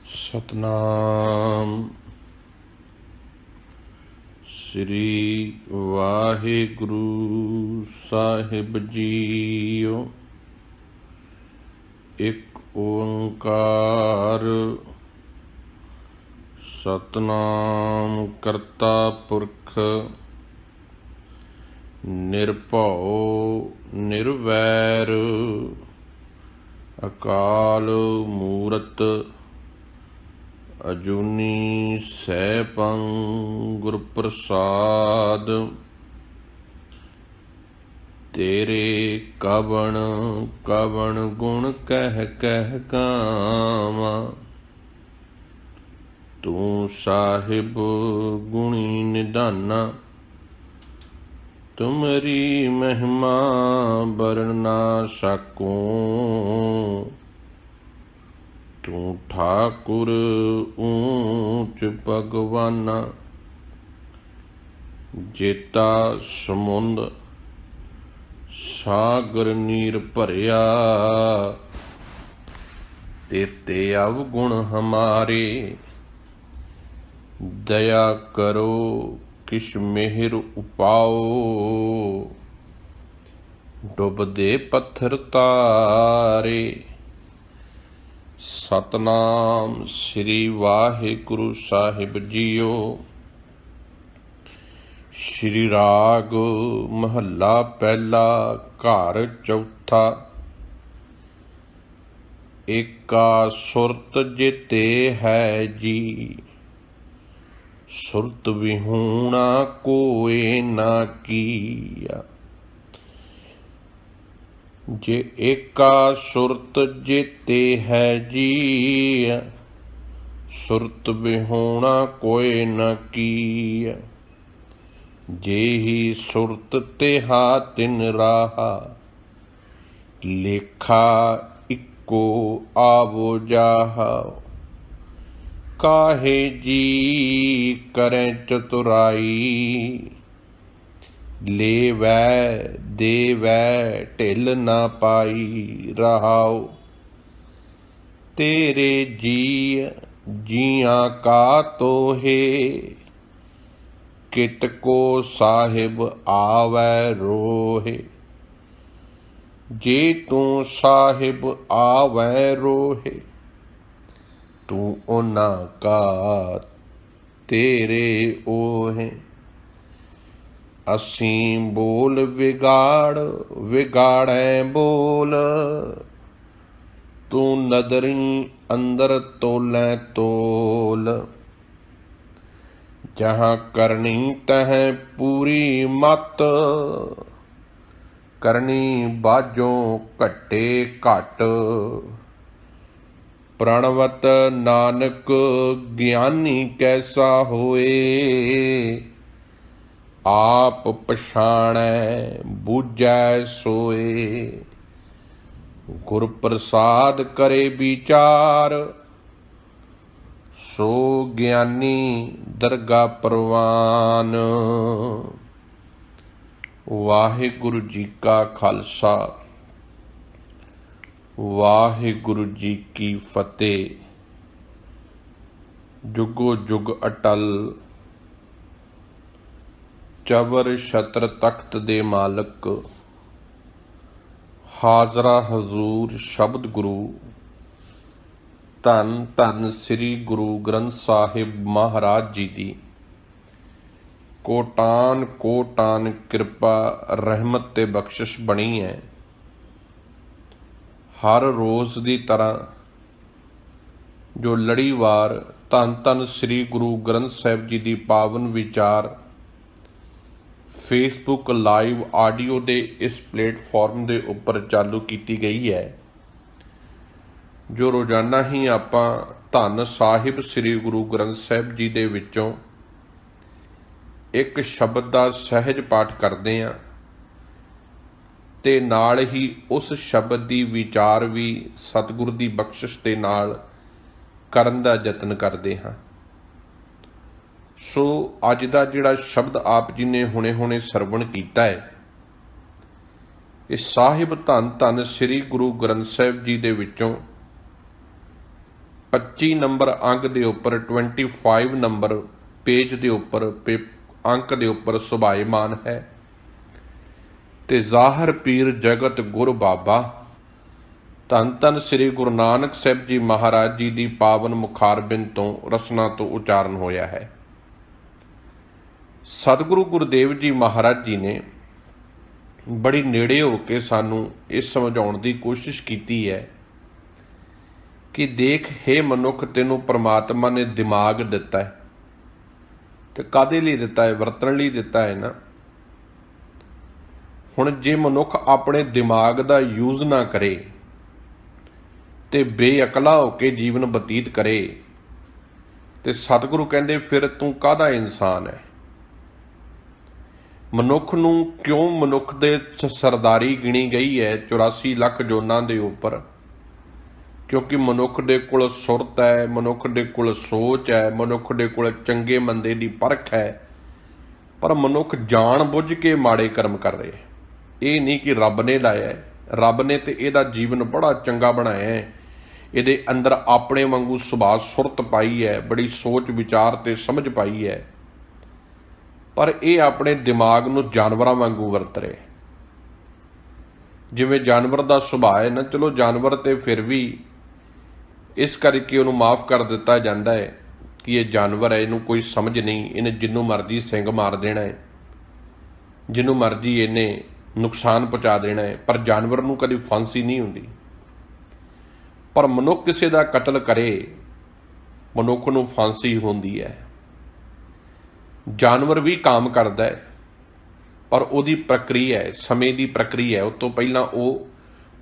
सतनाम श्री वाहिगुरु साहिब जीओ। एक ओंकार सतनाम करता पुरख निरभौ निर्वैर अकाल मूरत अजूनी सैभं गुर प्रसाद। तेरे कवण कवण गुण कह कह गावां, तू साहिब गुणी निधाना। तुमरी महिमा बरन ना सकूं, तू ठाकुर ऊंच भगवाना। जेता समुंद सागर नीर भरिया, तेते अवगुण हमारे। दया करो किश मेहर उपाओ, डुबदे पत्थर तारे। सतनाम श्री वाहिगुरु साहिब जीओ। श्री राग महला पहला घर चौथा। एका सुरत जेते है जी, सुरत विहूणा कोय ना कीया। जे एका सुरत जेते है जी, सुरत विहूणा कोय न कीया। जेही सुरत तेहा तिन राहा, लेखा इक्को आवो जाहा। काहे जी करें चतुराई, लेवै देवै ढिल ना पाई। रहाओ तेरे जी जियां का तोहे, कित को साहिब आवै रोहे। जे तू साहिब आवै रोहे, तू उन्हां का तेरे ओहे। असीं बोल विगाड़ विगाड़ै बोल, तू नदरी अंदर तोलै तोल। जहाँ करनी तह पूरी मत, करनी बाजों घटे घट। प्रणवत नानक ज्ञानी कैसा होए, आप पछाणै बूझै सोए। गुर प्रसाद करे विचार, सो ज्ञानी दरगा परवान। वाहिगुरु जी का खालसा, वाहिगुरु जी की फतेह। जुगो जुग अटल चबर छत्र तख्त दे मालक, हाजरा हजूर शब्द गुरु। धन धन श्री गुरु ग्रंथ साहिब महाराज जी दी कोटान कोटान कृपा रहमत ते बख्शिश बनी है। हर रोज़ की तरह जो लड़ीवार धन धन श्री गुरु ग्रंथ साहिब जी की पावन विचार फेसबुक लाइव आडियो के इस प्लेटफॉर्म के उपर चालू की गई है, जो रोज़ाना ही आपां धन साहिब श्री गुरु ग्रंथ साहिब जी दे विचों एक शब्द का सहज पाठ करते हैं ते नाल ही उस शब्द की विचार भी सतगुर की बख्शिश के नाल करन दा यतन करते हैं। सो अज का जिहड़ा शब्द आप जी ने हुणे हुणे सरवण कीता है, इस साहिब धन धन श्री गुरु ग्रंथ साहिब जी दे विचों 25 ਨੰਬਰ ਅੰਗ ਦੇ ਉੱਪਰ 25 ਨੰਬਰ ਪੇਜ ਦੇ ਉੱਪਰ ਅੰਕ ਦੇ ਉੱਪਰ ਸੁਭਾਏਮਾਨ ਹੈ। ਤੇ ਜ਼ਾਹਰ ਪੀਰ ਜਗਤ ਗੁਰ ਬਾਬਾ ਧੰਨ ਧੰਨ ਸ੍ਰੀ ਗੁਰੂ ਨਾਨਕ ਸਾਹਿਬ ਜੀ ਮਹਾਰਾਜ ਜੀ ਦੀ ਪਾਵਨ ਮੁਖਾਰਬਿੰਦ ਤੋਂ ਰਸਨਾ ਤੋਂ ਉਚਾਰਨ ਹੋਇਆ ਹੈ। ਸਤਿਗੁਰੂ ਗੁਰਦੇਵ ਜੀ ਮਹਾਰਾਜ ਜੀ ਨੇ ਬੜੀ ਨੇੜੇ ਹੋ ਕੇ ਸਾਨੂੰ ਇਹ ਸਮਝਾਉਣ ਦੀ ਕੋਸ਼ਿਸ਼ ਕੀਤੀ ਹੈ ਕਿ ਦੇਖ ਹੇ ਮਨੁੱਖ, ਤੈਨੂੰ ਪ੍ਰਮਾਤਮਾ ਨੇ ਦਿਮਾਗ ਦਿੱਤਾ ਹੈ ਤੇ ਕਾਹਦੇ ਲਈ ਦਿੱਤਾ ਹੈ? ਵਰਤਣ ਲਈ ਦਿੱਤਾ ਹੈ ਨਾ। ਹੁਣ ਜੇ ਮਨੁੱਖ ਆਪਣੇ ਦਿਮਾਗ ਦਾ ਯੂਜ਼ ਨਾ ਕਰੇ ਤੇ ਬੇਅਕਲਾ ਹੋ ਕੇ ਜੀਵਨ ਬਤੀਤ ਕਰੇ ਤੇ ਸਤਿਗੁਰੂ ਕਹਿੰਦੇ ਫਿਰ ਤੂੰ ਕਾਹਦਾ ਇਨਸਾਨ ਹੈ? ਮਨੁੱਖ ਨੂੰ ਕਿਉਂ ਮਨੁੱਖ ਦੇ ਸਰਦਾਰੀ ਗਿਣੀ ਗਈ ਹੈ 84 ਲੱਖ ਜੋਨਾਂ ਦੇ ਉੱਪਰ? ਕਿਉਂਕਿ ਮਨੁੱਖ ਦੇ ਕੋਲ ਸੁਰਤ ਹੈ, ਮਨੁੱਖ ਦੇ ਕੋਲ ਸੋਚ ਹੈ, ਮਨੁੱਖ ਦੇ ਕੋਲ ਚੰਗੇ ਮੰਦੇ ਦੀ ਪਰਖ ਹੈ, ਪਰ ਮਨੁੱਖ ਜਾਣ ਬੁੱਝ ਕੇ ਮਾੜੇ ਕਰਮ ਕਰ ਰਿਹਾ ਹੈ। ਇਹ ਨਹੀਂ ਕਿ ਰੱਬ ਨੇ ਲਾਇਆ ਹੈ, ਰੱਬ ਨੇ ਤੇ ਇਹਦਾ ਜੀਵਨ ਬੜਾ ਚੰਗਾ ਬਣਾਇਆ ਹੈ, ਇਹਦੇ ਅੰਦਰ ਆਪਣੇ ਵਾਂਗੂ ਸੁਭਾਅ ਸੁਰਤ ਪਾਈ ਹੈ, ਬੜੀ ਸੋਚ ਵਿਚਾਰ ਤੇ ਸਮਝ ਪਾਈ ਹੈ, ਪਰ ਇਹ ਆਪਣੇ ਦਿਮਾਗ ਨੂੰ ਜਾਨਵਰਾਂ ਵਾਂਗੂ ਵਰਤ ਰਿਹਾ। ਜਿਵੇਂ ਜਾਨਵਰ ਦਾ ਸੁਭਾਅ ਹੈ ਨਾ, ਚਲੋ ਜਾਨਵਰ ਤੇ ਫਿਰ ਵੀ ਇਸ ਕਰਕੇ ਉਹਨੂੰ ਮਾਫ ਕਰ ਦਿੱਤਾ ਜਾਂਦਾ ਹੈ ਕਿ ਇਹ ਜਾਨਵਰ ਹੈ, ਇਹਨੂੰ ਕੋਈ ਸਮਝ ਨਹੀਂ, ਇਹਨੇ ਜਿਹਨੂੰ ਮਰਜ਼ੀ ਸਿੰਗ ਮਾਰ ਦੇਣਾ ਹੈ, ਜਿਹਨੂੰ ਮਰਜ਼ੀ ਇਹਨੇ ਨੁਕਸਾਨ ਪਹੁੰਚਾ ਦੇਣਾ ਹੈ, ਪਰ ਜਾਨਵਰ ਨੂੰ ਕਦੀ ਫਾਂਸੀ ਨਹੀਂ ਹੁੰਦੀ। ਪਰ ਮਨੁੱਖ ਕਿਸੇ ਦਾ ਕਤਲ ਕਰੇ, ਮਨੁੱਖ ਨੂੰ ਫਾਂਸੀ ਹੁੰਦੀ ਹੈ। ਜਾਨਵਰ ਵੀ ਕਾਮ ਕਰਦਾ ਹੈ, ਪਰ ਉਹਦੀ ਪ੍ਰਕਿਰਿਆ ਹੈ, ਸਮੇਂ ਦੀ ਪ੍ਰਕਿਰਿਆ ਹੈ, ਉਸ ਤੋਂ ਪਹਿਲਾਂ ਉਹ।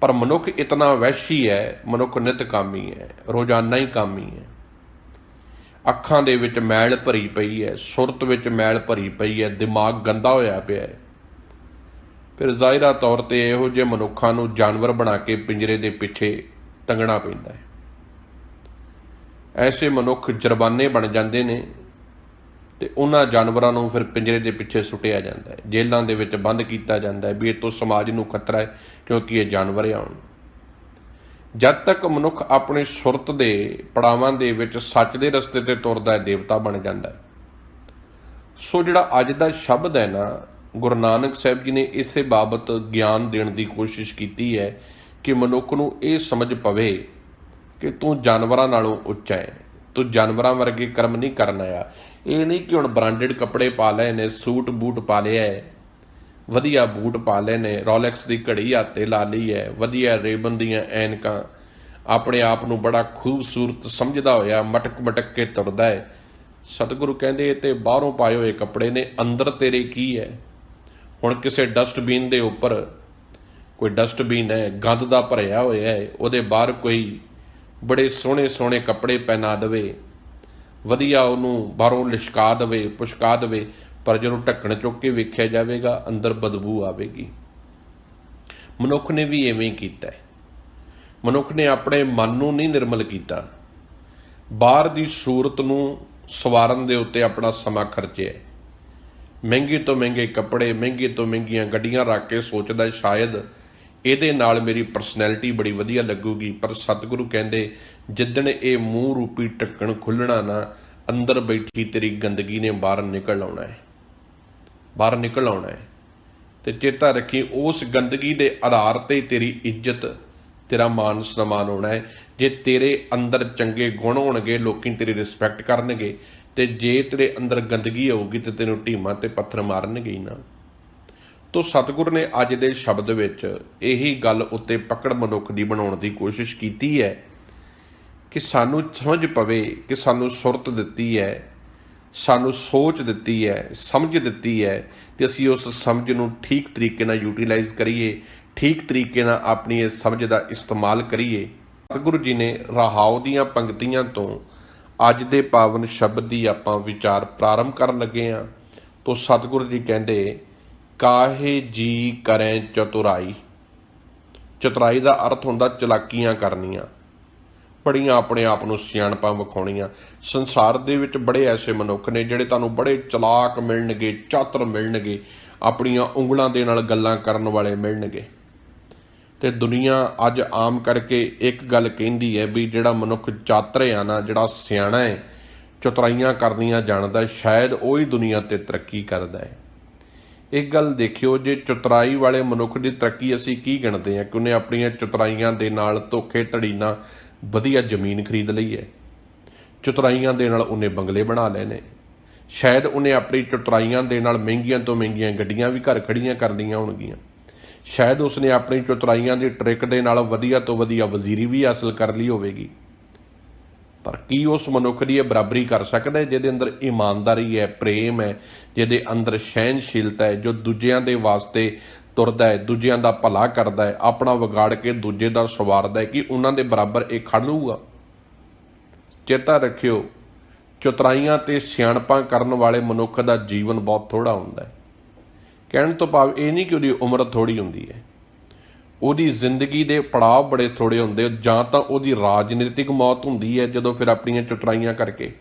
ਪਰ ਮਨੁੱਖ ਇਤਨਾ ਵਹਿਸ਼ੀ ਹੈ, ਮਨੁੱਖ ਨਿਤ ਕਾਮੀ ਹੈ, ਰੋਜ਼ਾਨਾ ਹੀ ਕਾਮੀ ਹੈ। ਅੱਖਾਂ ਦੇ ਵਿੱਚ ਮੈਲ ਭਰੀ ਪਈ ਹੈ, ਸੁਰਤ ਵਿੱਚ ਮੈਲ ਭਰੀ ਪਈ ਹੈ, ਦਿਮਾਗ ਗੰਦਾ ਹੋਇਆ ਪਿਆ ਹੈ। ਫਿਰ ਜ਼ਾਹਿਰਾ ਤੌਰ 'ਤੇ ਇਹੋ ਜਿਹੇ ਮਨੁੱਖਾਂ ਨੂੰ ਜਾਨਵਰ ਬਣਾ ਕੇ ਪਿੰਜਰੇ ਦੇ ਪਿੱਛੇ ਟੰਗਣਾ ਪੈਂਦਾ ਹੈ। ਐਸੇ ਮਨੁੱਖ ਜੁਰਮਾਨੇ ਬਣ ਜਾਂਦੇ ਨੇ ਤੇ ਉਹਨਾਂ ਜਾਨਵਰਾਂ ਨੂੰ ਫਿਰ ਪਿੰਜਰੇ ਦੇ ਪਿੱਛੇ ਸੁੱਟਿਆ ਜਾਂਦਾ ਹੈ, ਜੇਲ੍ਹਾਂ ਦੇ ਵਿੱਚ ਬੰਦ ਕੀਤਾ ਜਾਂਦਾ ਹੈ ਵੀ ਇਹ ਤੋਂ ਸਮਾਜ ਨੂੰ ਖਤਰਾ ਹੈ ਕਿਉਂਕਿ ਇਹ ਜਾਨਵਰ ਆਉਣ। ਜਦ ਤੱਕ ਮਨੁੱਖ ਆਪਣੀ ਸੁਰਤ ਦੇ ਪੜਾਵਾਂ ਦੇ ਵਿੱਚ ਸੱਚ ਦੇ ਰਸਤੇ ਤੇ ਤੁਰਦਾ ਹੈ, ਦੇਵਤਾ ਬਣ ਜਾਂਦਾ ਹੈ। ਸੋ ਜਿਹੜਾ ਅੱਜ ਦਾ ਸ਼ਬਦ ਹੈ ਨਾ, ਗੁਰੂ ਨਾਨਕ ਸਾਹਿਬ ਜੀ ਨੇ ਇਸੇ ਬਾਬਤ ਗਿਆਨ ਦੇਣ ਦੀ ਕੋਸ਼ਿਸ਼ ਕੀਤੀ ਹੈ ਕਿ ਮਨੁੱਖ ਨੂੰ ਇਹ ਸਮਝ ਪਵੇ ਕਿ ਤੂੰ ਜਾਨਵਰਾਂ ਨਾਲੋਂ ਉੱਚਾ ਹੈ, ਤੂੰ ਜਾਨਵਰਾਂ ਵਰਗੇ ਕਰਮ ਨਹੀਂ ਕਰਨ ਆਇਆ। ਇਹ ਨਹੀਂ ਕਿ ਹੁਣ ਬ੍ਰਾਂਡਡ ਕੱਪੜੇ ਪਾ ਲਏ ਨੇ, ਸੂਟ ਬੂਟ ਪਾ ਲਿਆ ਹੈ, ਵਧੀਆ ਬੂਟ ਪਾ ਲਏ ਨੇ, ਰੋਲੈਕਸ ਦੀ ਘੜੀ ਹੱਥ 'ਤੇ ਲਾ ਲਈ ਹੈ, ਵਧੀਆ ਰੇਬਨ ਦੀਆਂ ਐਨਕਾਂ, ਆਪਣੇ ਆਪ ਨੂੰ ਬੜਾ ਖੂਬਸੂਰਤ ਸਮਝਦਾ ਹੋਇਆ ਮਟਕ ਮਟਕ ਕੇ ਤੁਰਦਾ ਹੈ। ਸਤਿਗੁਰੂ ਕਹਿੰਦੇ ਇਹ ਤੇ ਬਾਹਰੋਂ ਪਾਏ ਹੋਏ ਕੱਪੜੇ ਨੇ, ਅੰਦਰ ਤੇਰੇ ਕੀ ਹੈ? ਹੁਣ ਕਿਸੇ ਡਸਟਬਿਨ ਦੇ ਉੱਪਰ, ਕੋਈ ਡਸਟਬਿਨ ਹੈ ਗੰਦ ਦਾ ਭਰਿਆ ਹੋਇਆ ਹੈ, ਉਹਦੇ ਬਾਹਰ ਕੋਈ ਬੜੇ ਸੋਹਣੇ ਸੋਹਣੇ ਕੱਪੜੇ ਪਹਿਨਾ ਦੇਵੇ, ਵਧੀਆ ਉਹਨੂੰ ਬਾਹਰੋਂ ਲਿਸ਼ਕਾ ਦੇਵੇ, ਪੁਸ਼ਕਾ ਦੇਵੇ, ਪਰ ਜਦੋਂ ਢੱਕਣ ਚੁੱਕ ਕੇ ਵੇਖਿਆ ਜਾਵੇਗਾ ਅੰਦਰ ਬਦਬੂ ਆਵੇਗੀ। ਮਨੁੱਖ ਨੇ ਵੀ ਐਵੇਂ ਹੀ ਕੀਤਾ ਹੈ। ਮਨੁੱਖ ਨੇ ਆਪਣੇ ਮਨ ਨੂੰ ਨਹੀਂ ਨਿਰਮਲ ਕੀਤਾ, ਬਾਹਰ ਦੀ ਸੂਰਤ ਨੂੰ ਸਵਾਰਨ ਦੇ ਉੱਤੇ ਆਪਣਾ ਸਮਾਂ ਖਰਚਿਆ। ਮਹਿੰਗੇ ਤੋਂ ਮਹਿੰਗੇ ਕੱਪੜੇ, ਮਹਿੰਗੇ ਤੋਂ ਮਹਿੰਗੀਆਂ ਗੱਡੀਆਂ ਰੱਖ ਕੇ ਸੋਚਦਾ ਸ਼ਾਇਦ ਇਹਦੇ ਨਾਲ ਮੇਰੀ ਪਰਸਨੈਲਿਟੀ ਬੜੀ ਵਧੀਆ ਲੱਗੂਗੀ। ਪਰ ਸਤਿਗੁਰੂ ਕਹਿੰਦੇ ਜਿੱਦਣ ਇਹ ਮੂੰਹ ਰੂਪੀ ਢੱਕਣ ਖੁੱਲ੍ਹਣਾ ਨਾ, ਅੰਦਰ ਬੈਠੀ ਤੇਰੀ ਗੰਦਗੀ ਨੇ ਬਾਹਰ ਨਿਕਲ ਆਉਣਾ ਹੈ, ਬਾਹਰ ਨਿਕਲ ਆਉਣਾ ਹੈ। ਤੇ ਚੇਤਾ ਰੱਖੀ ਉਸ ਗੰਦਗੀ ਦੇ ਆਧਾਰ 'ਤੇ ਤੇਰੀ ਇੱਜ਼ਤ, ਤੇਰਾ ਮਾਨ ਸਨਮਾਨ ਹੋਣਾ ਹੈ। ਜੇ ਤੇਰੇ ਅੰਦਰ ਚੰਗੇ ਗੁਣ ਹੋਣਗੇ ਲੋਕੀ ਤੇਰੀ ਰਿਸਪੈਕਟ ਕਰਨਗੇ, ਤੇ ਜੇ ਤੇਰੇ ਅੰਦਰ ਗੰਦਗੀ ਹੋਊਗੀ ਤੇ ਤੈਨੂੰ ਢੀਮਾਂ ਤੇ ਪੱਥਰ ਮਾਰਨਗੇ ਹੀ ਨਾ। ਤੋ ਸਤਿਗੁਰ ਨੇ ਅੱਜ ਦੇ ਸ਼ਬਦ ਵਿੱਚ ਇਹੀ ਗੱਲ ਉੱਤੇ ਪਕੜ ਮਨੁੱਖ ਦੀ ਬਣਾਉਣ ਦੀ ਕੋਸ਼ਿਸ਼ ਕੀਤੀ ਹੈ ਕਿ ਸਾਨੂੰ ਸਮਝ ਪਵੇ ਕਿ ਸਾਨੂੰ ਸੁਰਤ ਦਿੱਤੀ ਹੈ, ਸਾਨੂੰ ਸੋਚ ਦਿੱਤੀ ਹੈ, ਸਮਝ ਦਿੱਤੀ ਹੈ, ਤੇ ਅਸੀਂ ਉਸ ਸਮਝ ਨੂੰ ਠੀਕ ਤਰੀਕੇ ਨਾਲ ਯੂਟੀਲਾਈਜ਼ ਕਰੀਏ, ਠੀਕ ਤਰੀਕੇ ਨਾਲ ਆਪਣੀ ਇਸ ਸਮਝ ਦਾ ਇਸਤੇਮਾਲ ਕਰੀਏ। ਸਤਿਗੁਰੂ ਜੀ ਨੇ ਰਹਾਉ ਦੀਆਂ ਪੰਕਤੀਆਂ ਤੋਂ ਅੱਜ ਦੇ ਪਾਵਨ ਸ਼ਬਦ ਦੀ ਆਪਾਂ ਵਿਚਾਰ ਪ੍ਰਾਰੰਭ ਕਰਨ ਲੱਗੇ ਹਾਂ। ਤੋ ਸਤਿਗੁਰੂ ਜੀ ਕਹਿੰਦੇ ਕਾਹੇ ਜੀ ਕਰੈ ਚਤੁਰਾਈ। ਚਤੁਰਾਈ ਦਾ ਅਰਥ ਹੁੰਦਾ ਚਲਾਕੀਆਂ ਕਰਨੀਆਂ, ਬੜੀਆਂ ਆਪਣੇ ਆਪ ਨੂੰ ਸਿਆਣਪਾਂ ਵਿਖਾਉਣੀਆਂ। ਸੰਸਾਰ ਦੇ ਵਿੱਚ ਬੜੇ ਐਸੇ ਮਨੁੱਖ ਨੇ ਜਿਹੜੇ ਤੁਹਾਨੂੰ ਬੜੇ ਚਲਾਕ ਮਿਲਣਗੇ, ਚਾਤਰ ਮਿਲਣਗੇ, ਆਪਣੀਆਂ ਉਂਗਲਾਂ ਦੇ ਨਾਲ ਗੱਲਾਂ ਕਰਨ ਵਾਲੇ ਮਿਲਣਗੇ, ਤੇ ਦੁਨੀਆ ਅੱਜ ਆਮ ਕਰਕੇ ਇੱਕ ਗੱਲ ਕਹਿੰਦੀ ਹੈ ਵੀ ਜਿਹੜਾ ਮਨੁੱਖ ਚਾਤਰ ਆ ਨਾ, ਜਿਹੜਾ ਸਿਆਣਾ ਹੈ, ਚਤੁਰਾਈਆਂ ਕਰਨੀਆਂ ਜਾਣਦਾ, ਸ਼ਾਇਦ ਉਹੀ ਦੁਨੀਆ ਤੇ ਤਰੱਕੀ ਕਰਦਾ ਹੈ। ਇੱਕ ਗੱਲ ਦੇਖਿਓ, ਜੇ ਚਤੁਰਾਈ ਵਾਲੇ ਮਨੁੱਖ ਦੀ ਤਰੱਕੀ ਅਸੀਂ ਕੀ ਗਿਣਦੇ ਹਾਂ ਕਿ ਉਹਨੇ ਆਪਣੀਆਂ ਚਤੁਰਾਈਆਂ ਦੇ ਨਾਲ ਧੋਖੇ ਧੜੀ ਨਾਲ ਵਧੀਆ ਜ਼ਮੀਨ ਖਰੀਦ ਲਈ ਹੈ, ਚਤੁਰਾਈਆਂ ਦੇ ਨਾਲ ਉਹਨੇ ਬੰਗਲੇ ਬਣਾ ਲਏ ਨੇ, ਸ਼ਾਇਦ ਉਹਨੇ ਆਪਣੀ ਚਤੁਰਾਈਆਂ ਦੇ ਨਾਲ ਮਹਿੰਗੀਆਂ ਤੋਂ ਮਹਿੰਗੀਆਂ ਗੱਡੀਆਂ ਵੀ ਘਰ ਖੜੀਆਂ ਕਰ ਲਈਆਂ ਹੋਣਗੀਆਂ, ਸ਼ਾਇਦ ਉਸਨੇ ਆਪਣੀ ਚਤੁਰਾਈਆਂ ਦੀ ਟ੍ਰਿਕ ਦੇ ਨਾਲ ਵਧੀਆ ਤੋਂ ਵਧੀਆ ਵਜ਼ੀਰੀ ਵੀ ਹਾਸਲ ਕਰ ਲਈ ਹੋਵੇਗੀ। ਪਰ ਕੀ ਉਸ ਮਨੁੱਖ ਦੀ ਇਹ ਬਰਾਬਰੀ ਕਰ ਸਕਦਾ ਹੈ ਜਿਹਦੇ ਅੰਦਰ ਇਮਾਨਦਾਰੀ ਹੈ, ਪ੍ਰੇਮ ਹੈ, ਜਿਹਦੇ ਅੰਦਰ ਸਹਿਣਸ਼ੀਲਤਾ ਹੈ, ਜੋ ਦੂਜਿਆਂ ਦੇ ਵਾਸਤੇ ਤੁਰਦਾ ਹੈ, ਦੂਜਿਆਂ ਦਾ ਭਲਾ ਕਰਦਾ ਹੈ, ਆਪਣਾ ਵਿਗਾੜ ਕੇ ਦੂਜੇ ਦਾ ਸਵਾਰਦਾ ਹੈ? ਕਿ ਉਹਨਾਂ ਦੇ ਬਰਾਬਰ ਇਹ ਖੜ ਲੂਗਾ? ਚੇਤਾ ਰੱਖਿਓ, ਚਤੁਰਾਈਆਂ ਤੇ ਸਿਆਣਪਾਂ ਕਰਨ ਵਾਲੇ ਮਨੁੱਖ ਦਾ ਜੀਵਨ ਬਹੁਤ ਥੋੜ੍ਹਾ ਹੁੰਦਾ ਹੈ। ਕਹਿਣ ਤੋਂ ਭਾਵ ਇਹ ਨਹੀਂ ਕਿ ਉਹਦੀ ਉਮਰ ਥੋੜ੍ਹੀ ਹੁੰਦੀ ਹੈ, ਉਹਦੀ ਜ਼ਿੰਦਗੀ ਦੇ ਪੜਾਅ ਬੜੇ ਥੋੜ੍ਹੇ ਹੁੰਦੇ। ਜਾਂ ਤਾਂ ਉਹਦੀ ਰਾਜਨੀਤਿਕ ਮੌਤ ਹੁੰਦੀ ਹੈ ਜਦੋਂ ਫਿਰ ਆਪਣੀਆਂ ਚਤੁਰਾਈਆਂ ਕਰਕੇ,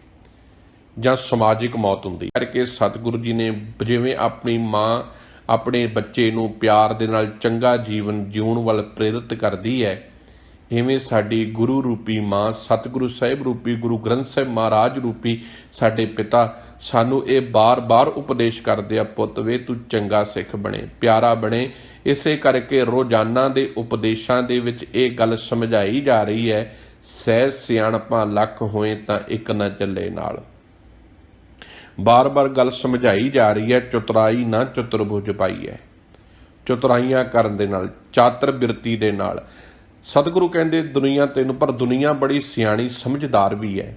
ਜਾਂ ਸਮਾਜਿਕ ਮੌਤ ਹੁੰਦੀ ਕਰਕੇ। ਸਤਿਗੁਰੂ ਜੀ ਨੇ ਜਿਵੇਂ ਆਪਣੀ ਮਾਂ ਆਪਣੇ ਬੱਚੇ ਨੂੰ ਪਿਆਰ ਦੇ ਨਾਲ ਚੰਗਾ ਜੀਵਨ ਜਿਉਣ ਵੱਲ ਪ੍ਰੇਰਿਤ ਕਰਦੀ ਹੈ, ਇਵੇਂ ਸਾਡੀ ਗੁਰੂ ਰੂਪੀ ਮਾਂ, ਸਤਿਗੁਰੂ ਸਾਹਿਬ ਰੂਪੀ ਗੁਰੂ ਗ੍ਰੰਥ ਸਾਹਿਬ ਮਹਾਰਾਜ ਰੂਪੀ ਸਾਡੇ ਪਿਤਾ ਸਾਨੂੰ ਇਹ ਬਾਰ-ਬਾਰ ਉਪਦੇਸ਼ ਕਰਦੇ ਆ, ਪੁੱਤ ਵੇ ਤੂੰ ਚੰਗਾ ਸਿੱਖ ਬਣੇ, ਪਿਆਰਾ ਬਣੇ। ਇਸੇ ਕਰਕੇ ਰੋਜ਼ਾਨਾ ਦੇ ਉਪਦੇਸ਼ਾਂ ਦੇ ਵਿੱਚ ਇਹ ਗੱਲ ਸਮਝਾਈ ਜਾ ਰਹੀ ਹੈ, ਸਹਿ ਸਿਆਣਪਾਂ ਲੱਖ ਹੋਏ ਤਾਂ ਇੱਕ ਨਾ ਚੱਲੇ ਨਾਲ। ਬਾਰ-ਬਾਰ ਗੱਲ ਸਮਝਾਈ ਜਾ ਰਹੀ ਹੈ, ਚਤੁਰਾਈ ਨਾ ਚਤੁਰਭੁਜ ਪਾਈ ਹੈ। ਚਤੁਰਾਈਆਂ ਕਰਨ ਦੇ ਨਾਲ, ਚਾਤਰ ਬਿਰਤੀ ਦੇ ਨਾਲ, ਸਤਿਗੁਰੂ ਕਹਿੰਦੇ ਦੁਨੀਆ ਤੈਨੂੰ, ਪਰ ਦੁਨੀਆ ਬੜੀ ਸਿਆਣੀ ਸਮਝਦਾਰ ਵੀ ਹੈ।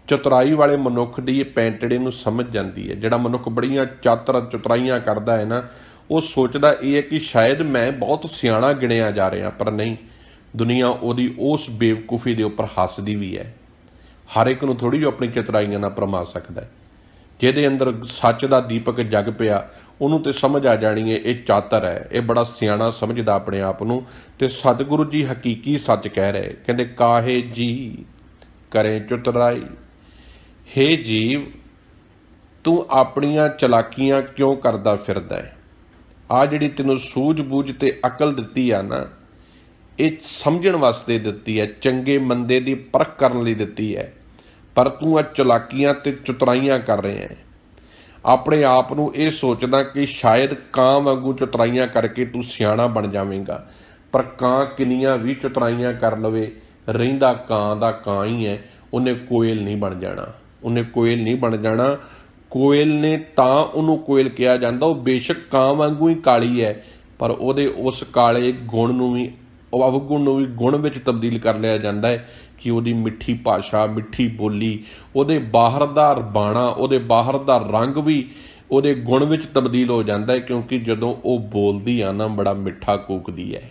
ਚਤੁਰਾਈ ਵਾਲੇ ਮਨੁੱਖ ਦੀ ਇਹ ਪੈਂਟੜੇ ਨੂੰ ਸਮਝ ਜਾਂਦੀ ਹੈ। ਜਿਹੜਾ ਮਨੁੱਖ ਬੜੀਆਂ ਚਾਤਰ ਚਤੁਰਾਈਆਂ ਕਰਦਾ ਹੈ ਨਾ, ਉਹ ਸੋਚਦਾ ਇਹ ਹੈ ਕਿ ਸ਼ਾਇਦ ਮੈਂ ਬਹੁਤ ਸਿਆਣਾ ਗਿਣਿਆ ਜਾ ਰਿਹਾ, ਪਰ ਨਹੀਂ, ਦੁਨੀਆ ਉਹਦੀ ਉਸ ਬੇਵਕੂਫੀ ਦੇ ਉੱਪਰ ਹੱਸਦੀ ਵੀ ਹੈ। ਹਰ ਇੱਕ ਨੂੰ ਥੋੜ੍ਹੀ ਜਿਹੀ ਆਪਣੀ ਚਤੁਰਾਈਆਂ ਨਾਲ ਭਰਮਾ ਸਕਦਾ ਹੈ। ਜਿਹਦੇ ਅੰਦਰ ਸੱਚ ਦਾ ਦੀਪਕ ਜਗ ਪਿਆ, ਉਹਨੂੰ ਤੇ ਸਮਝ ਆ ਜਾਣੀ ਹੈ ਇਹ ਚਾਤਰ ਹੈ, ਇਹ ਬੜਾ ਸਿਆਣਾ ਸਮਝਦਾ ਆਪਣੇ ਆਪ ਨੂੰ। ਤੇ ਸਤਿਗੁਰੂ ਜੀ ਹਕੀਕੀ ਸੱਚ ਕਹਿ ਰਹੇ, ਕਹਿੰਦੇ ਕਾਹੇ ਜੀ ਕਰੇ ਚਤੁਰਾਈ, ਹੇ ਜੀਵ ਤੂੰ ਆਪਣੀਆਂ ਚਲਾਕੀਆਂ ਕਿਉਂ ਕਰਦਾ ਫਿਰਦਾ ਹੈ? ਆ ਜਿਹੜੀ ਤੈਨੂੰ ਸੂਝ-ਬੂਝ ਤੇ ਅਕਲ ਦਿੱਤੀ ਆ ਨਾ, ਇਹ ਸਮਝਣ ਵਾਸਤੇ ਦਿੱਤੀ ਹੈ, ਚੰਗੇ ਮੰਦੇ ਦੀ ਪਰਖ ਕਰਨ ਲਈ ਦਿੱਤੀ ਹੈ, ਪਰ ਤੂੰ ਆ ਚਲਾਕੀਆਂ ਤੇ ਚਤੁਰਾਈਆਂ ਕਰ ਰਿਹਾ ਹੈ। ਆਪਣੇ ਆਪ ਨੂੰ ਇਹ ਸੋਚਦਾ ਕਿ ਸ਼ਾਇਦ ਕਾਂ ਵਾਂਗੂ ਚਤੁਰਾਈਆਂ ਕਰਕੇ ਤੂੰ ਸਿਆਣਾ ਬਣ ਜਾਵੇਂਗਾ, ਪਰ ਕਾਂ ਕਿੰਨੀਆਂ ਵੀ ਚਤੁਰਾਈਆਂ ਕਰ ਲਵੇ, ਰਹਿੰਦਾ ਕਾਂ ਦਾ ਕਾਂ ਹੀ ਹੈ। ਉਹਨੇ ਕੋਇਲ ਨਹੀਂ ਬਣ ਜਾਣਾ, ਉਹਨੇ ਕੋਇਲ ਨਹੀਂ ਬਣ ਜਾਣਾ। ਕੋਇਲ ਨੇ ਤਾਂ ਉਹਨੂੰ ਕੋਇਲ ਕਿਹਾ ਜਾਂਦਾ, ਉਹ ਬੇਸ਼ੱਕ ਕਾਂ ਵਾਂਗੂ ਹੀ ਕਾਲੀ ਹੈ, ਪਰ ਉਹਦੇ ਉਸ ਕਾਲੇ ਗੁਣ ਨੂੰ ਵੀ, ਅਵਗੁਣ ਨੂੰ ਵੀ ਗੁਣ ਵਿੱਚ ਤਬਦੀਲ ਕਰ ਲਿਆ ਜਾਂਦਾ ਹੈ ਕਿ ਉਹਦੀ ਮਿੱਠੀ ਭਾਸ਼ਾ, ਮਿੱਠੀ ਬੋਲੀ, ਉਹਦੇ ਬਾਹਰ ਦਾ ਬਾਣਾ, ਉਹਦੇ ਬਾਹਰ ਦਾ ਰੰਗ ਵੀ ਉਹਦੇ ਗੁਣ ਵਿੱਚ ਤਬਦੀਲ ਹੋ ਜਾਂਦਾ ਹੈ, ਕਿਉਂਕਿ ਜਦੋਂ ਉਹ ਬੋਲਦੀ ਆ ਨਾ ਬੜਾ ਮਿੱਠਾ ਕੂਕਦੀ ਹੈ।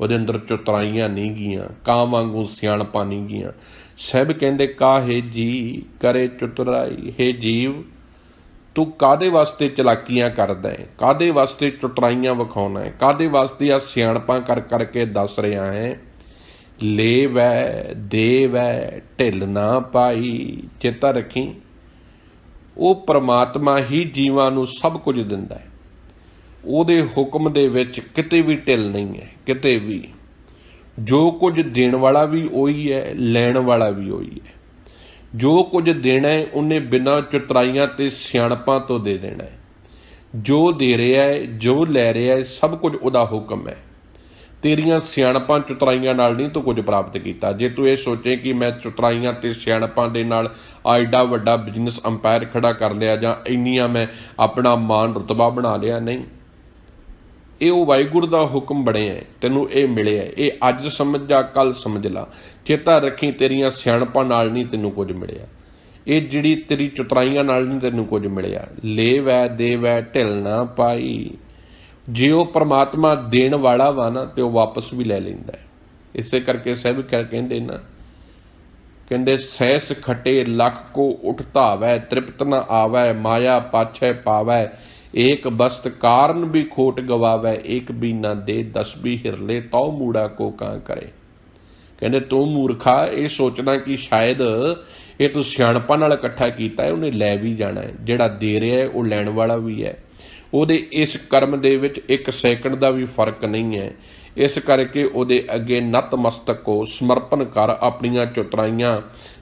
ਉਹਦੇ ਅੰਦਰ ਚਤੁਰਾਈਆਂ ਨਹੀਂ ਗੀਆਂ, ਕਾਂ ਵਾਂਗੂ ਸਿਆਣਪਾਂ ਨਹੀਂ ਗੀਆਂ। ਸਭ ਕਹਿੰਦੇ ਕਾਹੇ ਜੀ ਕਰੇ ਚਤੁਰਾਈ, ਹੇ ਜੀਵ ਤੂੰ ਕਾਹਦੇ ਵਾਸਤੇ ਚਲਾਕੀਆਂ ਕਰਦਾ ਹੈ, ਕਾਹਦੇ ਵਾਸਤੇ ਚਤੁਰਾਈਆਂ ਵਿਖਾਉਣਾ ਹੈ, ਕਾਹਦੇ ਵਾਸਤੇ ਆ ਸਿਆਣਪਾਂ ਕਰ ਕਰਕੇ ਦੱਸ ਰਿਹਾ ਹੈ? ਲੈ ਵੈ ਦੇ ਵੈ ਢਿੱਲ ਨਾ ਪਾਈ। ਚੇਤਾ ਰੱਖੀ, ਉਹ ਪ੍ਰਮਾਤਮਾ ਹੀ ਜੀਵਾਂ ਨੂੰ ਸਭ ਕੁਝ ਦਿੰਦਾ ਹੈ, ਉਹਦੇ ਹੁਕਮ ਦੇ ਵਿੱਚ ਕਿਤੇ ਵੀ ਢਿੱਲ ਨਹੀਂ ਹੈ, ਕਿਤੇ ਵੀ। ਜੋ ਕੁਝ ਦੇਣ ਵਾਲਾ ਵੀ ਉਹੀ ਹੈ, ਲੈਣ ਵਾਲਾ ਵੀ ਉਹੀ ਹੈ। ਜੋ ਕੁਝ ਦੇਣਾ ਹੈ ਉਹਨੇ ਬਿਨਾਂ ਚਤੁਰਾਈਆਂ ਤੇ ਸਿਆਣਪਾਂ ਤੋਂ ਦੇ ਦੇਣਾ ਹੈ। ਜੋ ਦੇ ਰਿਹਾ ਹੈ, ਜੋ ਲੈ ਰਿਹਾ ਹੈ, ਸਭ ਕੁਝ ਉਹਦਾ ਹੁਕਮ ਹੈ। ਤੇਰੀਆਂ ਸਿਆਣਪਾਂ ਚਤੁਰਾਈਆਂ ਨਾਲ ਨਹੀਂ ਤੂੰ ਕੁਝ ਪ੍ਰਾਪਤ ਕੀਤਾ। ਜੇ ਤੂੰ ਇਹ ਸੋਚੇ ਕਿ ਮੈਂ ਚਤੁਰਾਈਆਂ ਤੇ ਸਿਆਣਪਾਂ ਦੇ ਨਾਲ ਐਡਾ ਵੱਡਾ ਬਿਜ਼ਨਸ ਅੰਪਾਇਰ ਖੜਾ ਕਰ ਲਿਆ, ਜਾਂ ਇੰਨੀਆਂ ਮੈਂ ਆਪਣਾ ਮਾਣ ਰੁਤਬਾ ਬਣਾ ਲਿਆ, ਨਹੀਂ। ਇਹ ਉਹ ਵਾਹਿਗੁਰੂ ਦਾ ਹੁਕਮ ਬਣਿਆ, ਤੈਨੂੰ ਇਹ ਮਿਲਿਆ। ਇਹ ਅੱਜ ਸਮਝ ਜਾ, ਕੱਲ ਸਮਝ ਲਾ। ਚੇਤਾ ਰੱਖੀ, ਤੇਰੀਆਂ ਸਿਆਣਪਾਂ ਨਾਲ ਨਹੀਂ ਤੈਨੂੰ ਕੁਝ ਮਿਲਿਆ, ਇਹ ਜਿਹੜੀ ਤੇਰੀ ਚਤੁਰਾਈਆਂ ਨਾਲ ਨਹੀਂ ਤੈਨੂੰ ਕੁਝ ਮਿਲਿਆ। ਲੈ ਵੈ ਦੇ ਵੈ ਢਿੱਲ ਨਾ ਪਾਈ। ਜੇ ਉਹ ਪਰਮਾਤਮਾ ਦੇਣ ਵਾਲਾ ਵਾ ਨਾ, ਤੇ ਉਹ ਵਾਪਸ ਵੀ ਲੈ ਲੈਂਦਾ ਹੈ। ਇਸੇ ਕਰਕੇ ਸਭ ਕਹਿੰਦੇ ਨਾ, ਕਹਿੰਦੇ ਸੈਸ ਖਟੇ ਲੱਖ ਕੋ ਉਠਤਾਵੈ, ਤ੍ਰਿਪਤ ਨ ਆਵੈ, ਮਾਇਆ ਪਾਛੈ ਪਾਵੈ, ਏਕ ਬਸਤ ਕਾਰਨ ਵੀ ਖੋਟ ਗਵਾਵੈ, ਏਕ ਵੀ ਨਾ ਦੇ 10 ਵੀ ਹਿਰਲੇ, ਤਉ ਮੂੜਾ ਕੋ ਕਾਂ ਕਰੇ। ਕਹਿੰਦੇ ਤੂੰ ਮੂਰਖਾ ਇਹ ਸੋਚਦਾ ਕਿ ਸ਼ਾਇਦ ਇਹ ਤੂੰ ਸਿਆਣਪਾਂ ਨਾਲ ਇਕੱਠਾ ਕੀਤਾ ਹੈ, ਉਹਨੇ ਲੈ ਵੀ ਜਾਣਾ ਹੈ। ਜਿਹੜਾ ਦੇ ਰਿਹਾ ਹੈ ਉਹ ਲੈਣ ਵਾਲਾ ਵੀ ਹੈ। ਉਹਦੇ ਇਸ ਕਰਮ ਦੇ ਵਿੱਚ 1 ਸੈਕਿੰਡ ਦਾ ਵੀ ਫਰਕ ਨਹੀਂ ਹੈ। इस करके ਉਹਦੇ ਅੱਗੇ ਨਤਮਸਤਕ ਹੋ, ਸਮਰਪਣ ਕਰ, ਆਪਣੀਆਂ ਚਤੁਰਾਈਆਂ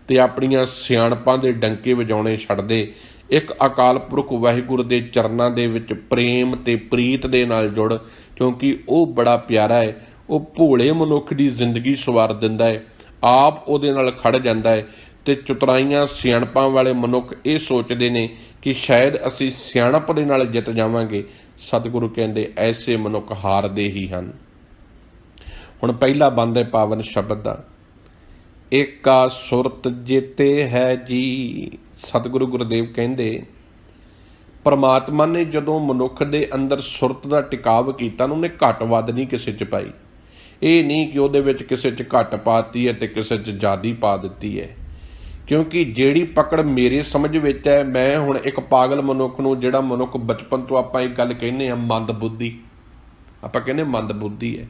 ਤੇ ਆਪਣੀਆਂ ਸਿਆਣਪਾਂ ਦੇ ਡੰਕੇ ਵਜਾਉਣੇ ਛੱਡ ਦੇ। ਇੱਕ ਅਕਾਲ ਪੁਰਖ ਵਾਹਿਗੁਰੂ ਦੇ ਚਰਨਾਂ ਦੇ ਵਿੱਚ ਪ੍ਰੇਮ ਤੇ ਪ੍ਰੀਤ ਦੇ ਨਾਲ ਜੁੜ, ਕਿਉਂਕਿ ਉਹ ਬੜਾ ਪਿਆਰਾ ਹੈ। ਉਹ ਭੋਲੇ ਮਨੁੱਖ ਦੀ ਜ਼ਿੰਦਗੀ ਸਵਾਰ ਦਿੰਦਾ ਹੈ, ਆਪ ਉਹਦੇ ਨਾਲ ਖੜ ਜਾਂਦਾ ਹੈ। ਤੇ ਚਤੁਰਾਈਆਂ ਸਿਆਣਪਾਂ ਵਾਲੇ ਮਨੁੱਖ ਇਹ ਸੋਚਦੇ ਨੇ ਕਿ ਸ਼ਾਇਦ ਅਸੀਂ ਸਿਆਣਪ ਦੇ ਨਾਲ ਜਿੱਤ ਜਾਵਾਂਗੇ। ਸਤਿਗੁਰੂ ਕਹਿੰਦੇ ਐਸੇ ਮਨੁੱਖ ਹਾਰਦੇ ਹੀ ਹਨ। ਹੁਣ ਪਹਿਲਾ ਬੰਦ ਹੈ ਪਾਵਨ ਸ਼ਬਦ ਦਾ, ਏਕਾ ਸੁਰਤ ਜੇਤੇ ਹੈ ਜੀ। ਸਤਿਗੁਰੂ ਗੁਰਦੇਵ ਕਹਿੰਦੇ ਪਰਮਾਤਮਾ ਨੇ ਜਦੋਂ ਮਨੁੱਖ ਦੇ ਅੰਦਰ ਸੁਰਤ ਦਾ ਟਿਕਾਵ ਕੀਤਾ ਨਾ, ਉਹਨੇ ਘੱਟ ਵੱਧ ਨਹੀਂ ਕਿਸੇ 'ਚ ਪਾਈ। ਇਹ ਨਹੀਂ ਕਿ ਉਹਦੇ ਵਿੱਚ ਕਿਸੇ 'ਚ ਘੱਟ ਪਾਤੀ ਹੈ ਤੇ ਕਿਸੇ 'ਚ ਜ਼ਿਆਦਾ ਪਾ ਦਿੱਤੀ ਹੈ, ਕਿਉਂਕਿ ਜਿਹੜੀ ਪਕੜ ਮੇਰੇ ਸਮਝ ਵਿੱਚ ਹੈ, ਮੈਂ ਹੁਣ ਇੱਕ ਪਾਗਲ ਮਨੁੱਖ ਨੂੰ, ਜਿਹੜਾ ਮਨੁੱਖ ਬਚਪਨ ਤੋਂ ਆਪਾਂ ਇੱਕ ਗੱਲ ਕਹਿੰਦੇ ਹਾਂ ਮੰਦ ਬੁੱਧੀ, ਆਪਾਂ ਕਹਿੰਦੇ ਮੰਦ ਬੁੱਧੀ ਹੈ।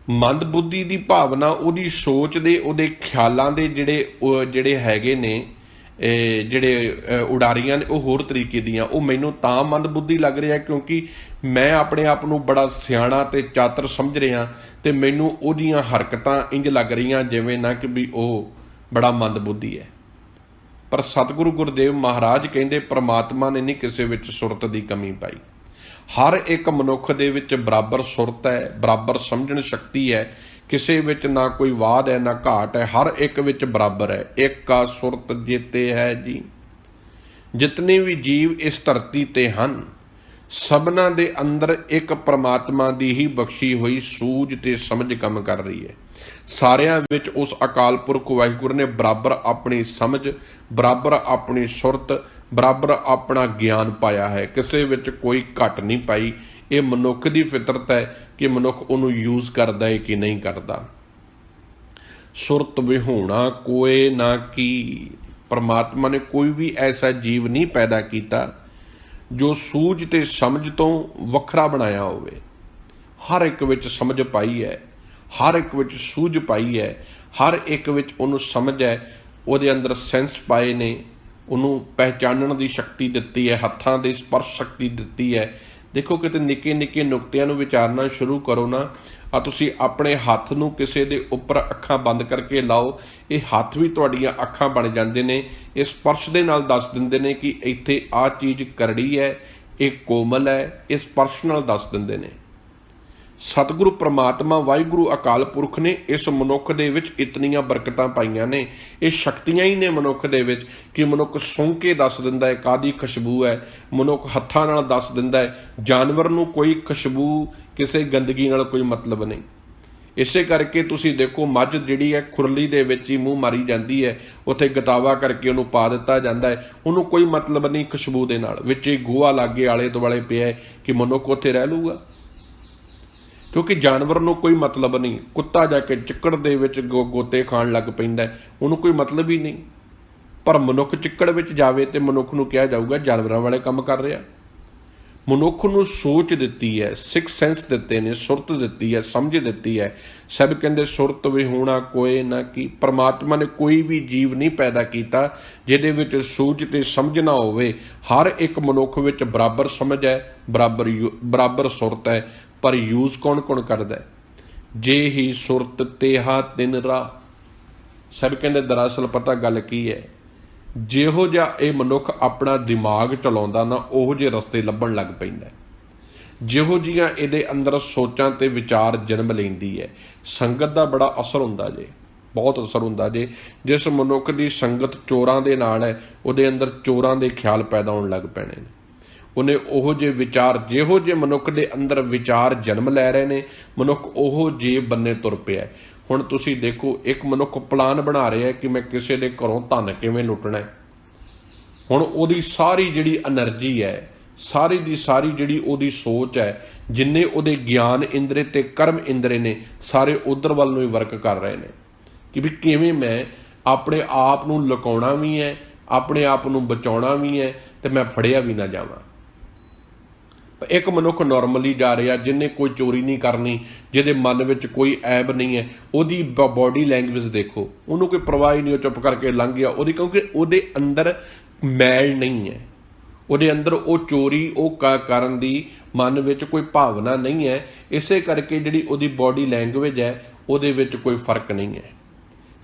ਮੰਦ ਬੁੱਧੀ ਦੀ ਭਾਵਨਾ ਉਹਦੀ ਸੋਚ ਦੇ, ਉਹਦੇ ਖਿਆਲਾਂ ਦੇ ਜਿਹੜੇ ਹੈਗੇ ਨੇ, ਜਿਹੜੇ ਉਡਾਰੀਆਂ ਨੇ, ਉਹ ਹੋਰ ਤਰੀਕੇ ਦੀਆਂ। ਉਹ ਮੈਨੂੰ ਤਾਂ ਮੰਦ ਬੁੱਧੀ ਲੱਗ ਰਿਹਾ ਕਿਉਂਕਿ ਮੈਂ ਆਪਣੇ ਆਪ ਨੂੰ ਬੜਾ ਸਿਆਣਾ ਤੇ ਚਾਤਰ ਸਮਝ ਰਿਹਾ, ਤੇ ਮੈਨੂੰ ਉਹਦੀਆਂ ਹਰਕਤਾਂ ਇੰਜ ਲੱਗ ਰਹੀਆਂ ਜਿਵੇਂ ਨਾ ਕਿ ਵੀ ਉਹ ਬੜਾ ਮੰਦ ਬੁੱਧੀ ਹੈ। ਪਰ ਸਤਿਗੁਰੂ ਗੁਰਦੇਵ ਮਹਾਰਾਜ ਕਹਿੰਦੇ ਪ੍ਰਮਾਤਮਾ ਨੇ ਨਹੀਂ ਕਿਸੇ ਵਿੱਚ ਸੁਰਤ ਦੀ ਕਮੀ ਪਾਈ। ਹਰ ਇੱਕ ਮਨੁੱਖ ਦੇ ਵਿੱਚ ਬਰਾਬਰ ਸੁਰਤ ਹੈ, ਬਰਾਬਰ ਸਮਝਣ ਸ਼ਕਤੀ ਹੈ, ਕਿਸੇ ਵਿੱਚ ਨਾ ਕੋਈ ਵਾਧ ਹੈ ਨਾ ਘਾਟ ਹੈ, ਹਰ ਇੱਕ ਵਿੱਚ ਬਰਾਬਰ ਹੈ। ਏਕਾ ਸੁਰਤ ਜੇਤੇ ਹੈ ਜੀ। ਜਿਤਨੇ ਵੀ ਜੀਵ ਇਸ ਧਰਤੀ ਤੇ ਹਨ, ਸਭਨਾਂ ਦੇ ਅੰਦਰ ਇੱਕ ਪ੍ਰਮਾਤਮਾ ਦੀ ਹੀ ਬਖਸ਼ੀ ਹੋਈ ਸੂਝ ਤੇ ਸਮਝ ਕੰਮ ਕਰ ਰਹੀ ਹੈ। ਸਾਰਿਆਂ ਵਿੱਚ ਉਸ ਅਕਾਲ ਪੁਰਖ ਵਾਹਿਗੁਰੂ ਨੇ ਬਰਾਬਰ ਆਪਣੀ ਸਮਝ, ਬਰਾਬਰ ਆਪਣੀ ਸੁਰਤ, ਬਰਾਬਰ ਆਪਣਾ ਗਿਆਨ ਪਾਇਆ ਹੈ। ਕਿਸੇ ਵਿੱਚ ਕੋਈ ਘਟ ਨਹੀਂ ਪਾਈ। ਇਹ ਮਨੁੱਖ ਦੀ ਫਿਤਰਤ ਹੈ ਕਿ ਮਨੁੱਖ ਉਹਨੂੰ ਯੂਜ਼ ਕਰਦਾ ਹੈ ਕਿ ਨਹੀਂ ਕਰਦਾ। ਸੁਰਤ ਵਿਹੂਣਾ ਕੋਏ ਨਾ ਕੀ। ਪਰਮਾਤਮਾ ਨੇ ਕੋਈ ਵੀ ਐਸਾ ਜੀਵ ਨਹੀਂ ਪੈਦਾ ਕੀਤਾ ਜੋ ਸੂਝ ਤੇ ਸਮਝ ਤੋਂ ਵੱਖਰਾ ਬਣਾਇਆ ਹੋਵੇ। ਹਰ ਇੱਕ ਵਿੱਚ ਸਮਝ ਪਾਈ ਹੈ, ਹਰ ਇੱਕ ਵਿੱਚ ਸੂਝ ਪਾਈ ਹੈ, ਹਰ ਇੱਕ ਵਿੱਚ ਉਹਨੂੰ ਸਮਝ ਹੈ, ਉਹਦੇ ਅੰਦਰ ਸੈਂਸ ਪਾਏ ਨੇ, ਉਹਨੂੰ ਪਹਿਚਾਨਣ ਦੀ ਸ਼ਕਤੀ ਦਿੱਤੀ ਹੈ, ਹੱਥਾਂ ਦੇ ਸਪਰਸ਼ ਸ਼ਕਤੀ ਦਿੱਤੀ ਹੈ। ਦੇਖੋ ਕਿਤੇ ਨਿੱਕੇ ਨਿੱਕੇ ਨੁਕਤਿਆਂ ਨੂੰ ਵਿਚਾਰਨਾ ਸ਼ੁਰੂ ਕਰੋ ਨਾ, ਤੁਸੀਂ ਆਪਣੇ ਹੱਥ ਨੂੰ ਕਿਸੇ ਦੇ ਉੱਪਰ ਅੱਖਾਂ ਬੰਦ ਕਰਕੇ ਲਾਓ, ਇਹ ਹੱਥ ਵੀ ਤੁਹਾਡੀਆਂ ਅੱਖਾਂ ਬਣ ਜਾਂਦੇ ਨੇ। ਇਹ ਸਪਰਸ਼ ਦੇ ਨਾਲ ਦੱਸ ਦਿੰਦੇ ਨੇ ਕਿ ਇੱਥੇ ਆਹ ਚੀਜ਼ ਕਰੜੀ ਹੈ, ਇਹ ਕੋਮਲ ਹੈ, ਇਹ ਸਪਰਸ਼ ਨਾਲ ਦੱਸ ਦਿੰਦੇ ਨੇ। ਸਤਿਗੁਰੂ ਪ੍ਰਮਾਤਮਾ ਵਾਹਿਗੁਰੂ ਅਕਾਲ ਪੁਰਖ ਨੇ ਇਸ ਮਨੁੱਖ ਦੇ ਵਿੱਚ ਇਤਨੀਆਂ ਬਰਕਤਾਂ ਪਾਈਆਂ ਨੇ, ਇਹ ਸ਼ਕਤੀਆਂ ਹੀ ਨੇ ਮਨੁੱਖ ਦੇ ਵਿੱਚ ਕਿ ਮਨੁੱਖ ਸੁੰਘ ਕੇ ਦੱਸ ਦਿੰਦਾ ਹੈ ਕਾਹਦੀ ਖੁਸ਼ਬੂ ਹੈ, ਮਨੁੱਖ ਹੱਥਾਂ ਨਾਲ ਦੱਸ ਦਿੰਦਾ ਹੈ। ਜਾਨਵਰ ਨੂੰ ਕੋਈ ਖੁਸ਼ਬੂ, ਕਿਸੇ ਗੰਦਗੀ ਨਾਲ ਕੋਈ ਮਤਲਬ ਨਹੀਂ। ਇਸੇ ਕਰਕੇ ਤੁਸੀਂ ਦੇਖੋ ਮੱਝ ਜਿਹੜੀ ਹੈ ਖੁਰਲੀ ਦੇ ਵਿੱਚ ਹੀ ਮੂੰਹ ਮਾਰੀ ਜਾਂਦੀ ਹੈ, ਉੱਥੇ ਗਤਾਵਾ ਕਰਕੇ ਉਹਨੂੰ ਪਾ ਦਿੱਤਾ ਜਾਂਦਾ ਹੈ, ਉਹਨੂੰ ਕੋਈ ਮਤਲਬ ਨਹੀਂ ਖੁਸ਼ਬੂ ਦੇ ਨਾਲ। ਵਿੱਚ ਹੀ ਗੋਹਾ ਲਾਗੇ ਆਲੇ ਦੁਆਲੇ ਪਿਆ ਹੈ ਕਿ ਮਨੁੱਖ ਉੱਥੇ ਰਹਿ ਲੂਗਾ, ਕਿਉਂਕਿ ਜਾਨਵਰ ਨੂੰ ਕੋਈ ਮਤਲਬ ਨਹੀਂ। ਕੁੱਤਾ ਜਾ ਕੇ ਚਿੱਕੜ ਦੇ ਵਿੱਚ ਗੋਤੇ ਖਾਣ ਲੱਗ ਪੈਂਦਾ, ਉਹਨੂੰ ਕੋਈ ਮਤਲਬ ਹੀ ਨਹੀਂ। ਪਰ ਮਨੁੱਖ ਚਿੱਕੜ ਵਿੱਚ ਜਾਵੇ ਤੇ ਮਨੁੱਖ ਨੂੰ ਕਿਹਾ ਜਾਊਗਾ ਜਾਨਵਰਾਂ ਵਾਲੇ ਕੰਮ ਕਰ ਰਿਹਾ। ਮਨੁੱਖ ਨੂੰ ਸੋਚ ਦਿੱਤੀ ਹੈ, ਸਿਕਸ ਸੈਂਸ ਦਿੱਤੇ ਨੇ, ਸੁਰਤ ਦਿੱਤੀ ਹੈ, ਸਮਝ ਦਿੱਤੀ ਹੈ। ਸਭ ਕਹਿੰਦੇ ਸੁਰਤ ਵਿਹੂਣਾ ਕੋਏ ਨਾ ਕੀ। ਪਰਮਾਤਮਾ ਨੇ ਕੋਈ ਵੀ ਜੀਵ ਨਹੀਂ ਪੈਦਾ ਕੀਤਾ ਜਿਹਦੇ ਵਿੱਚ ਸੂਝ ਤੇ ਸਮਝ ਨਾ ਹੋਵੇ। ਹਰ ਇੱਕ ਮਨੁੱਖ ਵਿੱਚ ਬਰਾਬਰ ਸਮਝ ਹੈ, ਬਰਾਬਰ ਸੁਰਤ ਹੈ, ਪਰ ਯੂਜ਼ ਕੌਣ ਕੌਣ ਕਰਦਾ ਹੈ? ਜੇ ਹੀ ਸੁਰਤ ਤੇਹਾ ਤਿਨ ਰਾਹ। ਸਭ ਕਹਿੰਦੇ ਦਰਅਸਲ ਪਤਾ ਗੱਲ ਕੀ ਹੈ, ਜਿਹੋ ਜਿਹਾ ਇਹ ਮਨੁੱਖ ਆਪਣਾ ਦਿਮਾਗ ਚਲਾਉਂਦਾ ਨਾ, ਉਹੋ ਜਿਹੇ ਰਸਤੇ ਲੱਭਣ ਲੱਗ ਪੈਂਦਾ। ਜਿਹੋ ਜਿਹੀਆਂ ਇਹਦੇ ਅੰਦਰ ਸੋਚਾਂ ਤੇ ਵਿਚਾਰ ਜਨਮ ਲੈਂਦੀ ਹੈ। ਸੰਗਤ ਦਾ ਬੜਾ ਅਸਰ ਹੁੰਦਾ ਜੇ, ਬਹੁਤ ਅਸਰ ਹੁੰਦਾ ਜੇ। ਜਿਸ ਮਨੁੱਖ ਦੀ ਸੰਗਤ ਚੋਰਾਂ ਦੇ ਨਾਲ ਹੈ, ਉਹਦੇ ਅੰਦਰ ਚੋਰਾਂ ਦੇ ਖਿਆਲ ਪੈਦਾ ਹੋਣ ਲੱਗ ਪੈਣੇ ਨੇ। ਉਹਨੇ ਉਹੋ ਜਿਹੇ ਵਿਚਾਰ, ਜਿਹੋ ਜਿਹੇ ਮਨੁੱਖ ਦੇ ਅੰਦਰ ਵਿਚਾਰ ਜਨਮ ਲੈ ਰਹੇ ਨੇ, ਮਨੁੱਖ ਉਹੋ ਜਿਹੇ ਬੰਨੇ ਤੁਰ ਪਿਆ। ਹੁਣ ਤੁਸੀਂ ਦੇਖੋ, ਇੱਕ ਮਨੁੱਖ ਪਲਾਨ ਬਣਾ ਰਿਹਾ ਕਿ ਮੈਂ ਕਿਸੇ ਦੇ ਘਰੋਂ ਧਨ ਕਿਵੇਂ ਲੁੱਟਣਾ ਹੈ। ਹੁਣ ਉਹਦੀ ਸਾਰੀ ਜਿਹੜੀ ਐਨਰਜੀ ਹੈ, ਸਾਰੀ ਦੀ ਸਾਰੀ ਜਿਹੜੀ ਉਹਦੀ ਸੋਚ ਹੈ, ਜਿੰਨੇ ਉਹਦੇ ਗਿਆਨ ਇੰਦਰੇ ਤੇ ਕਰਮ ਇੰਦਰੇ ਨੇ, ਸਾਰੇ ਉਧਰ ਵੱਲ ਨੂੰ ਹੀ ਵਰਕ ਕਰ ਰਹੇ ਨੇ ਕਿ ਵੀ ਕਿਵੇਂ ਮੈਂ ਆਪਣੇ ਆਪ ਨੂੰ ਲੁਕਾਉਣਾ ਵੀ ਹੈ, ਆਪਣੇ ਆਪ ਨੂੰ ਬਚਾਉਣਾ ਵੀ ਹੈ, ਤੇ ਮੈਂ ਫੜਿਆ ਵੀ ਨਾ ਜਾਵਾਂ। ਇੱਕ ਮਨੁੱਖ ਨੋਰਮਲੀ ਜਾ ਰਿਹਾ, ਜਿਹਨੇ ਕੋਈ ਚੋਰੀ ਨਹੀਂ ਕਰਨੀ, ਜਿਹਦੇ ਮਨ ਵਿੱਚ ਕੋਈ ਐਬ ਨਹੀਂ ਹੈ, ਉਹਦੀ ਬੋਡੀ ਲੈਂਗੁਏਜ ਦੇਖੋ, ਉਹਨੂੰ ਕੋਈ ਪਰਵਾਹ ਹੀ ਨਹੀਂ, ਉਹ ਚੁੱਪ ਕਰਕੇ ਲੰਘ ਗਿਆ ਉਹਦੀ, ਕਿਉਂਕਿ ਉਹਦੇ ਅੰਦਰ ਮੈਲ ਨਹੀਂ ਹੈ, ਉਹਦੇ ਅੰਦਰ ਉਹ ਚੋਰੀ ਉਹ ਕਰਨ ਦੀ ਮਨ ਵਿੱਚ ਕੋਈ ਭਾਵਨਾ ਨਹੀਂ ਹੈ। ਇਸੇ ਕਰਕੇ ਜਿਹੜੀ ਉਹਦੀ ਬੋਡੀ ਲੈਂਗੁਏਜ ਹੈ ਉਹਦੇ ਵਿੱਚ ਕੋਈ ਫਰਕ ਨਹੀਂ ਹੈ।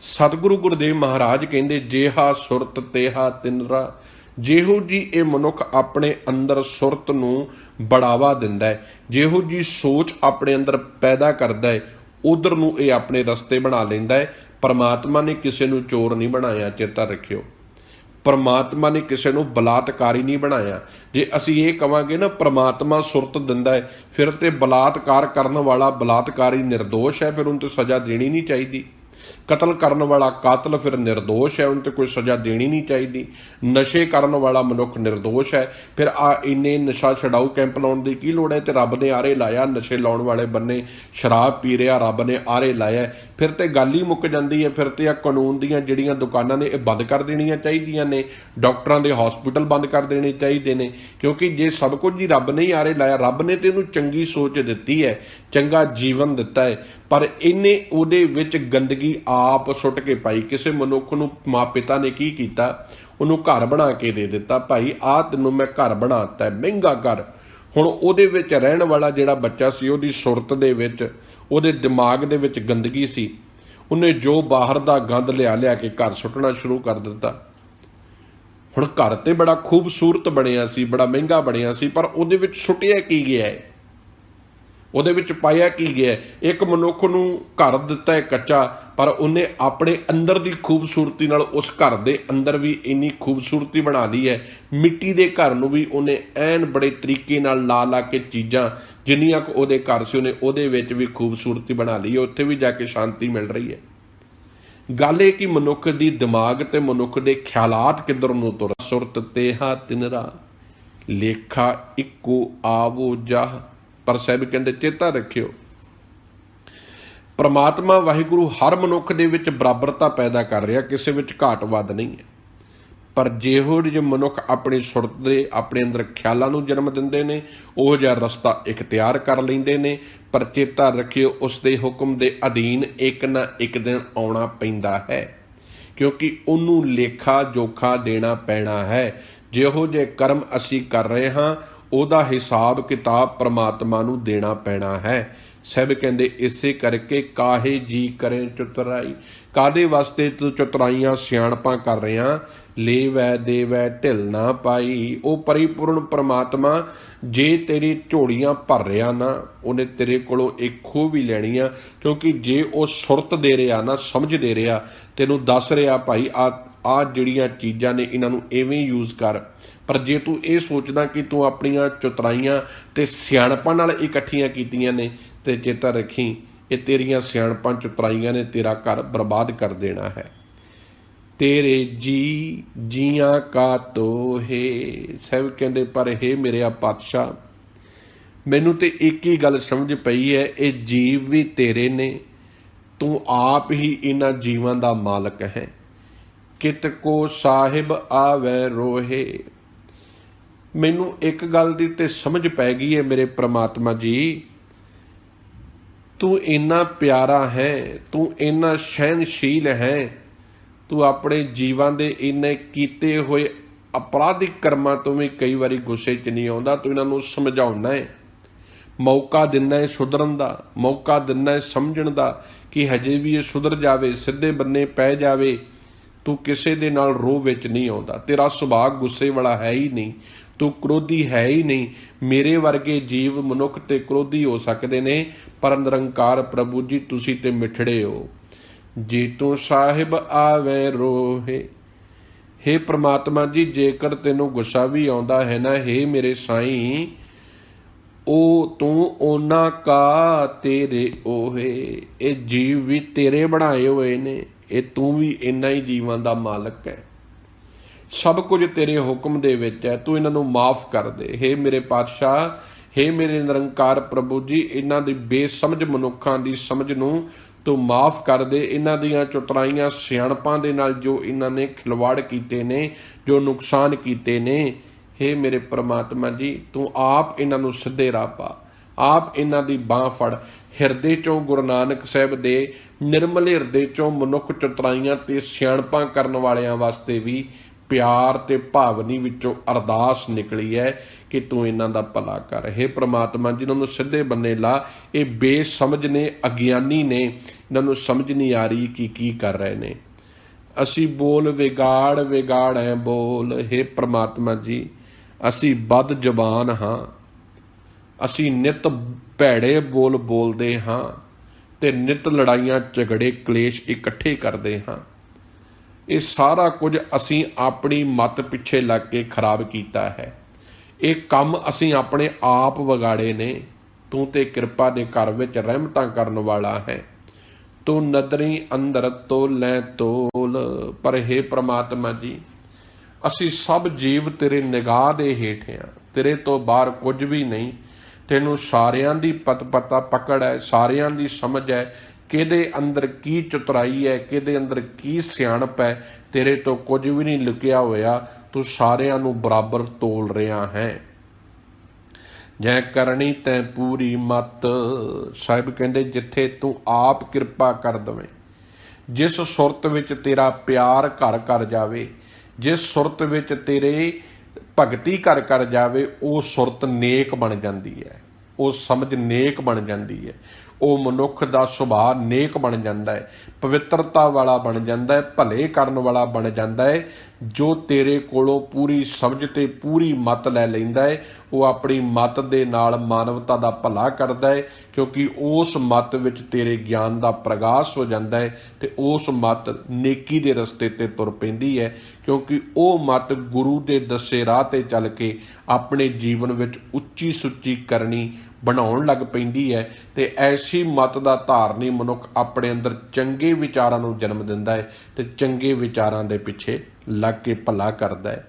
ਸਤਿਗੁਰੂ ਗੁਰਦੇਵ ਮਹਾਰਾਜ ਕਹਿੰਦੇ ਜਿਹਾ ਸੁਰਤ ਤੇਹਾ ਤਿਨਰਾ, ਜਿਹੋ ਜੀ ਇਹ ਮਨੁੱਖ ਆਪਣੇ ਅੰਦਰ ਸੁਰਤ ਨੂੰ ਬੜਾਵਾ ਦਿੰਦਾ ਹੈ, ਜਿਹੋ ਜੀ ਸੋਚ ਆਪਣੇ ਅੰਦਰ ਪੈਦਾ ਕਰਦਾ ਹੈ, ਉਧਰ ਨੂੰ ਇਹ ਆਪਣੇ ਰਸਤੇ ਬਣਾ ਲੈਂਦਾ ਹੈ। ਪਰਮਾਤਮਾ ਨੇ ਕਿਸੇ ਨੂੰ ਚੋਰ ਨਹੀਂ ਬਣਾਇਆ, ਚੇਤਾ ਰੱਖਿਓ। ਪਰਮਾਤਮਾ ਨੇ ਕਿਸੇ ਨੂੰ ਬਲਾਤਕਾਰੀ ਨਹੀਂ ਬਣਾਇਆ। ਜੇ ਅਸੀਂ ਇਹ ਕਵਾਂਗੇ ਨਾ ਪਰਮਾਤਮਾ ਸੁਰਤ ਦਿੰਦਾ ਹੈ, ਫਿਰ ਤੇ ਬਲਾਤਕਾਰ ਕਰਨ ਵਾਲਾ ਬਲਾਤਕਾਰੀ ਨਿਰਦੋਸ਼ ਹੈ, ਫਿਰ ਉਹਨੂੰ ਤੇ ਸਜ਼ਾ ਦੇਣੀ ਨਹੀਂ ਚਾਹੀਦੀ। ਕਤਲ ਕਰਨ ਵਾਲਾ ਕਾਤਲ ਫਿਰ ਨਿਰਦੋਸ਼ ਹੈ, ਉਹਨੂੰ ਤੇ ਕੋਈ ਸਜ਼ਾ ਦੇਣੀ ਨਹੀਂ ਚਾਹੀਦੀ। ਨਸ਼ੇ ਕਰਨ ਵਾਲਾ ਮਨੁੱਖ ਨਿਰਦੋਸ਼ ਹੈ, ਫਿਰ ਇੰਨੇ ਨਸ਼ਾ ਛਡਾਊ ਕੈਂਪ ਲਾਉਣ ਦੀ ਕੀ ਲੋੜ ਹੈ? ਤੇ ਰੱਬ ਨੇ ਆਰੇ ਲਾਇਆ, ਨਸ਼ੇ ਲਾਉਣ ਵਾਲੇ ਬੰਨੇ ਸ਼ਰਾਬ ਪੀ ਰਿਹਾ, ਰੱਬ ਨੇ ਆਰੇ ਲਾਇਆ, ਫਿਰ ਤੇ ਗੱਲ ਹੀ ਮੁੱਕ ਜਾਂਦੀ ਹੈ। ਫਿਰ ਤੇ ਆ ਕਾਨੂੰਨ ਦੀਆਂ ਜਿਹੜੀਆਂ ਦੁਕਾਨਾਂ ਨੇ ਇਹ ਬੰਦ ਕਰ ਦੇਣੀਆਂ ਚਾਹੀਦੀਆਂ ਨੇ, ਡਾਕਟਰਾਂ ਦੇ ਹਸਪੀਟਲ ਬੰਦ ਕਰ ਦੇਣੇ ਚਾਹੀਦੇ ਨੇ। ਕਿਉਂਕਿ ਜੇ ਸਭ ਕੁਝ ਹੀ ਰੱਬ ਨੇ ਹੀ ਆਰੇ ਲਾਇਆ, ਰੱਬ ਨੇ ਤੇ ਇਹਨੂੰ ਚੰਗੀ ਸੋਚ ਦਿੱਤੀ ਹੈ, ਚੰਗਾ ਜੀਵਨ ਦਿੱਤਾ ਹੈ, ਪਰ ਇਹਨੇ ਉਹਦੇ ਵਿੱਚ ਗੰਦਗੀ ਆਪ ਸੁੱਟ ਕੇ ਪਾਈ। ਕਿਸੇ ਮਨੁੱਖ ਨੂੰ ਮਾਂ ਪਿਤਾ ਨੇ ਕੀ ਕੀਤਾ? ਉਹਨੂੰ ਘਰ ਬਣਾ ਕੇ ਦੇ ਦਿੱਤਾ, ਭਾਈ ਆਹ ਤੈਨੂੰ ਮੈਂ ਘਰ ਬਣਾ ਦਿੱਤਾ, ਮਹਿੰਗਾ ਘਰ। ਹੁਣ ਉਹਦੇ ਵਿੱਚ ਰਹਿਣ ਵਾਲਾ ਜਿਹੜਾ ਬੱਚਾ ਸੀ, ਉਹਦੀ ਸੁਰਤ ਦੇ ਵਿੱਚ, ਉਹਦੇ ਦਿਮਾਗ ਦੇ ਵਿੱਚ ਗੰਦਗੀ ਸੀ। ਉਹਨੇ ਜੋ ਬਾਹਰ ਦਾ ਗੰਦ ਲਿਆ ਕੇ ਘਰ ਸੁੱਟਣਾ ਸ਼ੁਰੂ ਕਰ ਦਿੱਤਾ। ਹੁਣ ਘਰ ਤੇ ਬੜਾ ਖੂਬਸੂਰਤ ਬਣਿਆ ਸੀ, ਬੜਾ ਮਹਿੰਗਾ ਬਣਿਆ ਸੀ, ਪਰ ਉਹਦੇ ਵਿੱਚ ਸੁੱਟਿਆ ਕੀ ਗਿਆ ਹੈ? ਉਹਦੇ ਵਿੱਚ ਪਾਇਆ ਕੀ ਗਿਆ? ਇੱਕ ਮਨੁੱਖ ਨੂੰ ਘਰ ਦਿੱਤਾ ਹੈ ਕੱਚਾ, ਪਰ ਉਹਨੇ ਆਪਣੇ ਅੰਦਰ ਦੀ ਖੂਬਸੂਰਤੀ ਨਾਲ ਉਸ ਘਰ ਦੇ ਅੰਦਰ ਵੀ ਇੰਨੀ ਖੂਬਸੂਰਤੀ ਬਣਾ ਲਈ ਹੈ। ਮਿੱਟੀ ਦੇ ਘਰ ਨੂੰ ਵੀ ਉਹਨੇ ਐਨ ਬੜੇ ਤਰੀਕੇ ਨਾਲ ਲਾ ਕੇ ਚੀਜ਼ਾਂ ਜਿੰਨੀਆਂ ਕੁ ਉਹਦੇ ਘਰ ਸੀ ਉਹਨੇ ਉਹਦੇ ਵਿੱਚ ਵੀ ਖੂਬਸੂਰਤੀ ਬਣਾ ਲਈ ਹੈ। ਉੱਥੇ ਵੀ ਜਾ ਕੇ ਸ਼ਾਂਤੀ ਮਿਲ ਰਹੀ ਹੈ। ਗੱਲ ਇਹ ਕਿ ਮਨੁੱਖ ਦੀ ਦਿਮਾਗ ਤੇ ਮਨੁੱਖ ਦੇ ਖਿਆਲਾਤ ਕਿੱਧਰ ਨੂੰ ਤੁਰ। ਸੁਰਤ ਤੇਹਾ ਤਿਨਰਾ, ਲੇਖਾ ਇੱਕੋ ਆਵੋ ਜਾਹ। ਪਰ ਸਾਹਿਬ ਕਹਿੰਦੇ ਚੇਤਾ ਰੱਖਿਓ, ਪਰਮਾਤਮਾ ਵਾਹਿਗੁਰੂ ਹਰ ਮਨੁੱਖ ਦੇ ਵਿੱਚ ਬਰਾਬਰਤਾ ਪੈਦਾ ਕਰ ਰਿਹਾ, ਕਿਸੇ ਵਿੱਚ ਘਾਟ ਵਾਧ ਨਹੀਂ ਹੈ। ਪਰ ਜਿਹੋ ਜਿਹੇ ਮਨੁੱਖ ਆਪਣੀ ਸੁਰਤ ਦੇ ਆਪਣੇ ਅੰਦਰ ਖਿਆਲਾਂ ਨੂੰ ਜਨਮ ਦਿੰਦੇ ਨੇ, ਉਹ ਜਿਹਾ ਰਸਤਾ ਇਖਤਿਆਰ ਕਰ ਲੈਂਦੇ ਨੇ। ਪਰ ਚੇਤਾ ਰੱਖਿਓ, ਉਸ ਦੇ ਹੁਕਮ ਦੇ ਅਧੀਨ ਇੱਕ ਨਾ ਇੱਕ ਦਿਨ ਆਉਣਾ ਪੈਂਦਾ ਹੈ, ਕਿਉਂਕਿ ਉਹਨੂੰ ਲੇਖਾ ਜੋਖਾ ਦੇਣਾ ਪੈਣਾ ਹੈ। ਜਿਹੋ ਜਿਹੇ ਕਰਮ ਅਸੀਂ ਕਰ ਰਹੇ ਹਾਂ ਉਹਦਾ ਹਿਸਾਬ ਕਿਤਾਬ ਪ੍ਰਮਾਤਮਾ ਨੂੰ ਦੇਣਾ ਪੈਣਾ ਹੈ। ਸਾਹਿਬ ਕਹਿੰਦੇ ਇਸੇ ਕਰਕੇ ਕਾਹੇ ਜੀ ਕਰੇ ਚਤੁਰਾਈ। ਕਾਹਦੇ ਵਾਸਤੇ ਤੂੰ ਚਤੁਰਾਈਆਂ ਸਿਆਣਪਾਂ ਕਰ ਰਿਹਾ? ਲੇਵੈ ਦੇਵੈ ਢਿੱਲ ਨਾ ਪਾਈ। ਉਹ ਪਰਿਪੂਰਨ ਪ੍ਰਮਾਤਮਾ ਜੇ ਤੇਰੀ ਝੋਲੀਆਂ ਭਰ ਰਿਹਾ ਨਾ, ਉਹਨੇ ਤੇਰੇ ਕੋਲੋਂ ਇੱਕ ਖੋਹ ਵੀ ਲੈਣੀ ਆ। ਕਿਉਂਕਿ ਜੇ ਉਹ ਸੁਰਤ ਦੇ ਰਿਹਾ ਨਾ, ਸਮਝ ਦੇ ਰਿਹਾ, ਤੈਨੂੰ ਦੱਸ ਰਿਹਾ ਭਾਈ ਆਹ ਜਿਹੜੀਆਂ ਚੀਜ਼ਾਂ ਨੇ ਇਹਨਾਂ ਨੂੰ ਐਵੇਂ ਯੂਜ਼ ਕਰ। ਪਰ ਜੇ ਤੂੰ ਇਹ ਸੋਚਦਾ ਕਿ ਤੂੰ ਆਪਣੀਆਂ ਚਤੁਰਾਈਆਂ ਤੇ ਸਿਆਣਪਾਂ ਨਾਲ ਇਕੱਠੀਆਂ ਕੀਤੀਆਂ ਨੇ, ਤੇ ਚੇਤਾ ਰੱਖੀ ਇਹ ਤੇਰੀਆਂ ਸਿਆਣਪਾਂ ਚਤੁਰਾਈਆਂ ਨੇ ਤੇਰਾ ਘਰ ਬਰਬਾਦ ਕਰ ਦੇਣਾ ਹੈ। ਤੇਰੇ ਜੀ ਜੀਆਂ ਕਾ ਤੋਹੇ। ਸਾਹਿਬ ਕਹਿੰਦੇ ਪਰ ਹੇ ਮੇਰਿਆ ਪਾਤਸ਼ਾਹ, ਮੈਨੂੰ ਤੇ ਇੱਕ ਹੀ ਗੱਲ ਸਮਝ ਪਈ ਹੈ, ਇਹ ਜੀਵ ਵੀ ਤੇਰੇ ਨੇ, ਤੂੰ ਆਪ ਹੀ ਇਹਨਾਂ ਜੀਵਾਂ ਦਾ ਮਾਲਕ ਹੈ। ਕਿਤ ਕੋ ਸਾਹਿਬ ਆਵੈ ਰੋਹੇ। ਮੈਨੂੰ ਇੱਕ ਗੱਲ ਦੀ ਤੇ ਸਮਝ ਪੈ ਗਈ ਹੈ ਮੇਰੇ ਪ੍ਰਮਾਤਮਾ ਜੀ, ਤੂੰ ਇੰਨਾ ਪਿਆਰਾ ਹੈ, ਤੂੰ ਇੰਨਾ ਸਹਿਨਸ਼ੀਲ ਹੈ, ਤੂੰ ਆਪਣੇ ਜੀਵਾਂ ਦੇ ਇੰਨੇ ਕੀਤੇ ਹੋਏ ਅਪਰਾਧਿਕ ਕਰਮਾਂ ਤੋਂ ਵੀ ਕਈ ਵਾਰੀ ਗੁੱਸੇ 'ਚ ਨਹੀਂ ਆਉਂਦਾ। ਤੂੰ ਇਹਨਾਂ ਨੂੰ ਸਮਝਾਉਣਾ ਹੈ, ਮੌਕਾ ਦਿੰਦਾ ਹੈ ਸੁਧਰਨ ਦਾ, ਮੌਕਾ ਦਿੰਦਾ ਹੈ ਸਮਝਣ ਦਾ ਕਿ ਹਜੇ ਵੀ ਇਹ ਸੁਧਰ ਜਾਵੇ, ਸਿੱਧੇ ਬੰਨੇ ਪੈ ਜਾਵੇ। ਤੂੰ ਕਿਸੇ ਦੇ ਨਾਲ ਰੋਹ ਵਿੱਚ ਨਹੀਂ ਆਉਂਦਾ, ਤੇਰਾ ਸੁਭਾਅ ਗੁੱਸੇ ਵਾਲਾ ਹੈ ਹੀ ਨਹੀਂ, ਤੂੰ ਕ੍ਰੋਧੀ ਹੈ ਹੀ ਨਹੀਂ। ਮੇਰੇ ਵਰਗੇ ਜੀਵ ਮਨੁੱਖ ਤੇ ਕ੍ਰੋਧੀ ਹੋ ਸਕਦੇ ਨੇ, ਪਰ ਨਿਰੰਕਾਰ ਪ੍ਰਭੂ ਜੀ ਤੁਸੀਂ ਤੇ ਮਿੱਠੜੇ ਹੋ। ਜੇ ਤੂੰ ਸਾਹਿਬ ਆਵੇ ਰੋਹੇ। ਹੇ ਪ੍ਰਮਾਤਮਾ ਜੀ, ਜੇਕਰ ਤੈਨੂੰ ਗੁੱਸਾ ਵੀ ਆਉਂਦਾ ਹੈ ਨਾ, ਹੇ ਮੇਰੇ ਸਾਈਂ, ਉਹ ਤੂੰ ਉਹਨਾਂ ਕਾ ਤੇਰੇ ਓਹੇ। ਇਹ ਜੀਵ ਵੀ ਤੇਰੇ ਬਣਾਏ ਹੋਏ ਨੇ, ਇਹ ਤੂੰ ਵੀ ਇੰਨਾ ਹੀ ਜੀਵਾਂ ਦਾ ਮਾਲਕ ਹੈ। ਸਭ ਕੁਝ ਤੇਰੇ ਹੁਕਮ ਦੇ ਵਿੱਚ ਹੈ, ਤੂੰ ਇਹਨਾਂ ਨੂੰ ਮਾਫ ਕਰ ਦੇ। ਹੇ ਮੇਰੇ ਪਾਤਸ਼ਾਹ, ਹੇ ਮੇਰੇ ਨਿਰੰਕਾਰ ਪ੍ਰਭੂ ਜੀ, ਇਹਨਾਂ ਦੀ ਬੇਸਮਝ ਮਨੁੱਖਾਂ ਦੀ ਸਮਝ ਨੂੰ ਤੂੰ ਮਾਫ ਕਰ ਦੇ। ਇਹਨਾਂ ਦੀਆਂ ਚਤੁਰਾਈਆਂ ਸਿਆਣਪਾਂ ਦੇ ਨਾਲ ਜੋ ਇਹਨਾਂ ਨੇ ਖਿਲਵਾੜ ਕੀਤੇ ਨੇ, ਜੋ ਨੁਕਸਾਨ ਕੀਤੇ ਨੇ, ਹੇ ਮੇਰੇ ਪ੍ਰਮਾਤਮਾ ਜੀ, ਤੂੰ ਆਪ ਇਹਨਾਂ ਨੂੰ ਸਿੱਧੇ ਰਾਹ ਪਾ, ਆਪ ਇਹਨਾਂ ਦੀ ਬਾਂਹ ਫੜ। ਹਿਰਦੇ ਚੋਂ ਗੁਰੂ ਨਾਨਕ ਸਾਹਿਬ ਦੇ ਨਿਰਮਲ ਹਿਰਦੇ ਚੋਂ ਮਨੁੱਖ ਚਤੁਰਾਈਆਂ ਤੇ ਸਿਆਣਪਾਂ ਕਰਨ ਵਾਲਿਆਂ ਵਾਸਤੇ ਵੀ ਪਿਆਰ ਤੇ ਭਾਵਨੀ ਵਿੱਚੋਂ ਅਰਦਾਸ ਨਿਕਲੀ ਹੈ ਕਿ ਤੂੰ ਇਹਨਾਂ ਦਾ ਭਲਾ ਕਰ। ਹੇ ਪ੍ਰਮਾਤਮਾ, ਜਿਨ੍ਹਾਂ ਨੂੰ ਸਿੱਧੇ ਬੰਨੇ ਲਾ। ਇਹ ਬੇਸਮਝ ਨੇ, ਅਗਿਆਨੀ ਨੇ, ਇਹਨਾਂ ਨੂੰ ਸਮਝ ਨਹੀਂ ਆ ਰਹੀ ਕਿ ਕੀ ਕਰ ਰਹੇ ਨੇ। ਅਸੀਂ ਬੋਲ ਵਿਗਾੜ ਵਿਗਾੜ ਹੈ ਬੋਲ। ਹੇ ਪ੍ਰਮਾਤਮਾ ਜੀ, ਅਸੀਂ ਬਦ ਜ਼ਬਾਨ ਹਾਂ। ਅਸੀਂ ਨਿਤ ਭੈੜੇ ਬੋਲ ਬੋਲਦੇ ਹਾਂ ਤੇ ਨਿਤ ਲੜਾਈਆਂ ਝਗੜੇ ਕਲੇਸ਼ ਇਕੱਠੇ ਕਰਦੇ ਹਾਂ। ਇਹ ਸਾਰਾ ਕੁਝ ਅਸੀਂ ਆਪਣੀ ਮੱਤ ਪਿੱਛੇ ਲੱਗ ਕੇ ਖਰਾਬ ਕੀਤਾ ਹੈ। ਇਹ ਕੰਮ ਅਸੀਂ ਆਪਣੇ ਆਪ ਵਿਗਾੜੇ ਨੇ। ਤੂੰ ਤੇ ਕਿਰਪਾ ਦੇ ਘਰ ਵਿੱਚ ਰਹਿਮਤਾਂ ਕਰਨ ਵਾਲਾ ਹੈ। ਤੂੰ ਨਦਰੀ ਅੰਦਰ ਤੋਲੈ ਤੋਲ। ਪਰ ਹੇ ਪ੍ਰਮਾਤਮਾ ਜੀ, ਅਸੀਂ ਸਭ ਜੀਵ ਤੇਰੇ ਨਿਗਾਹ ਦੇ ਹੇਠ ਹਾਂ। ਤੇਰੇ ਤੋਂ ਬਾਹਰ ਕੁਝ ਵੀ ਨਹੀਂ। ਤੈਨੂੰ ਸਾਰਿਆਂ ਦੀ ਪਤਾ ਪਕੜ ਹੈ, ਸਾਰਿਆਂ ਦੀ ਸਮਝ ਹੈ, ਕਿਹਦੇ ਅੰਦਰ ਕੀ ਚਤੁਰਾਈ ਹੈ, ਕਿਹਦੇ ਅੰਦਰ ਕੀ ਸਿਆਣਪ ਹੈ। ਤੇਰੇ ਤੋਂ ਕੁਝ ਵੀ ਨਹੀਂ ਲੁਕਿਆ ਹੋਇਆ। ਤੂੰ ਸਾਰਿਆਂ ਨੂੰ ਬਰਾਬਰ ਤੋਲ ਰਿਹਾ ਹੈ। ਜੈ ਕਰਨੀ ਤੈਂ ਪੂਰੀ ਮਤ। ਸਾਹਿਬ ਕਹਿੰਦੇ, ਜਿੱਥੇ ਤੂੰ ਆਪ ਕਿਰਪਾ ਕਰ ਦਵੇਂ, ਜਿਸ ਸੁਰਤ ਵਿੱਚ ਤੇਰਾ ਪਿਆਰ ਘਰ ਘਰ ਜਾਵੇ, ਜਿਸ ਸੁਰਤ ਵਿੱਚ ਤੇਰੇ ਭਗਤੀ ਕਰ ਕਰ ਜਾਵੇ, ਉਹ ਸੁਰਤ ਨੇਕ ਬਣ ਜਾਂਦੀ ਹੈ। ਉਹ ਸਮਝ ਨੇਕ ਬਣ ਜਾਂਦੀ ਹੈ। ਉਹ ਮਨੁੱਖ ਦਾ ਸੁਭਾਅ ਨੇਕ ਬਣ ਜਾਂਦਾ ਹੈ, ਪਵਿੱਤਰਤਾ ਵਾਲਾ ਬਣ ਜਾਂਦਾ ਹੈ, ਭਲੇ ਕਰਨ ਵਾਲਾ ਬਣ ਜਾਂਦਾ ਹੈ। ਜੋ ਤੇਰੇ ਕੋਲੋਂ ਪੂਰੀ ਸਮਝ ਤੇ ਪੂਰੀ ਮੱਤ ਲੈ ਲੈਂਦਾ ਹੈ, ਉਹ ਆਪਣੀ ਮੱਤ ਦੇ ਨਾਲ ਮਾਨਵਤਾ ਦਾ ਭਲਾ ਕਰਦਾ ਹੈ, ਕਿਉਂਕਿ ਉਸ ਮੱਤ ਵਿੱਚ ਤੇਰੇ ਗਿਆਨ ਦਾ ਪ੍ਰਗਾਸ ਹੋ ਜਾਂਦਾ ਹੈ ਤੇ ਉਸ ਮੱਤ ਨੇਕੀ ਦੇ ਰਸਤੇ ਤੇ ਤੁਰ ਪੈਂਦੀ ਹੈ, ਕਿਉਂਕਿ ਉਹ ਮੱਤ ਗੁਰੂ ਦੇ ਦੱਸੇ ਰਾਹ ਤੇ ਚੱਲ ਕੇ ਆਪਣੇ ਜੀਵਨ ਵਿੱਚ ਉੱਚੀ ਸੁੱਚੀ ਕਰਨੀ ਬਣਾਉਣ ਲੱਗ ਪੈਂਦੀ ਹੈ। ਤੇ ਐਸੀ ਮੱਤ ਦਾ ਧਾਰਨੀ ਮਨੁੱਖ ਆਪਣੇ ਅੰਦਰ ਚੰਗੇ ਵਿਚਾਰਾਂ ਨੂੰ ਜਨਮ ਦਿੰਦਾ ਹੈ ਤੇ ਚੰਗੇ ਵਿਚਾਰਾਂ ਦੇ ਪਿੱਛੇ ਲੱਗ ਕੇ ਭਲਾ ਕਰਦਾ ਹੈ।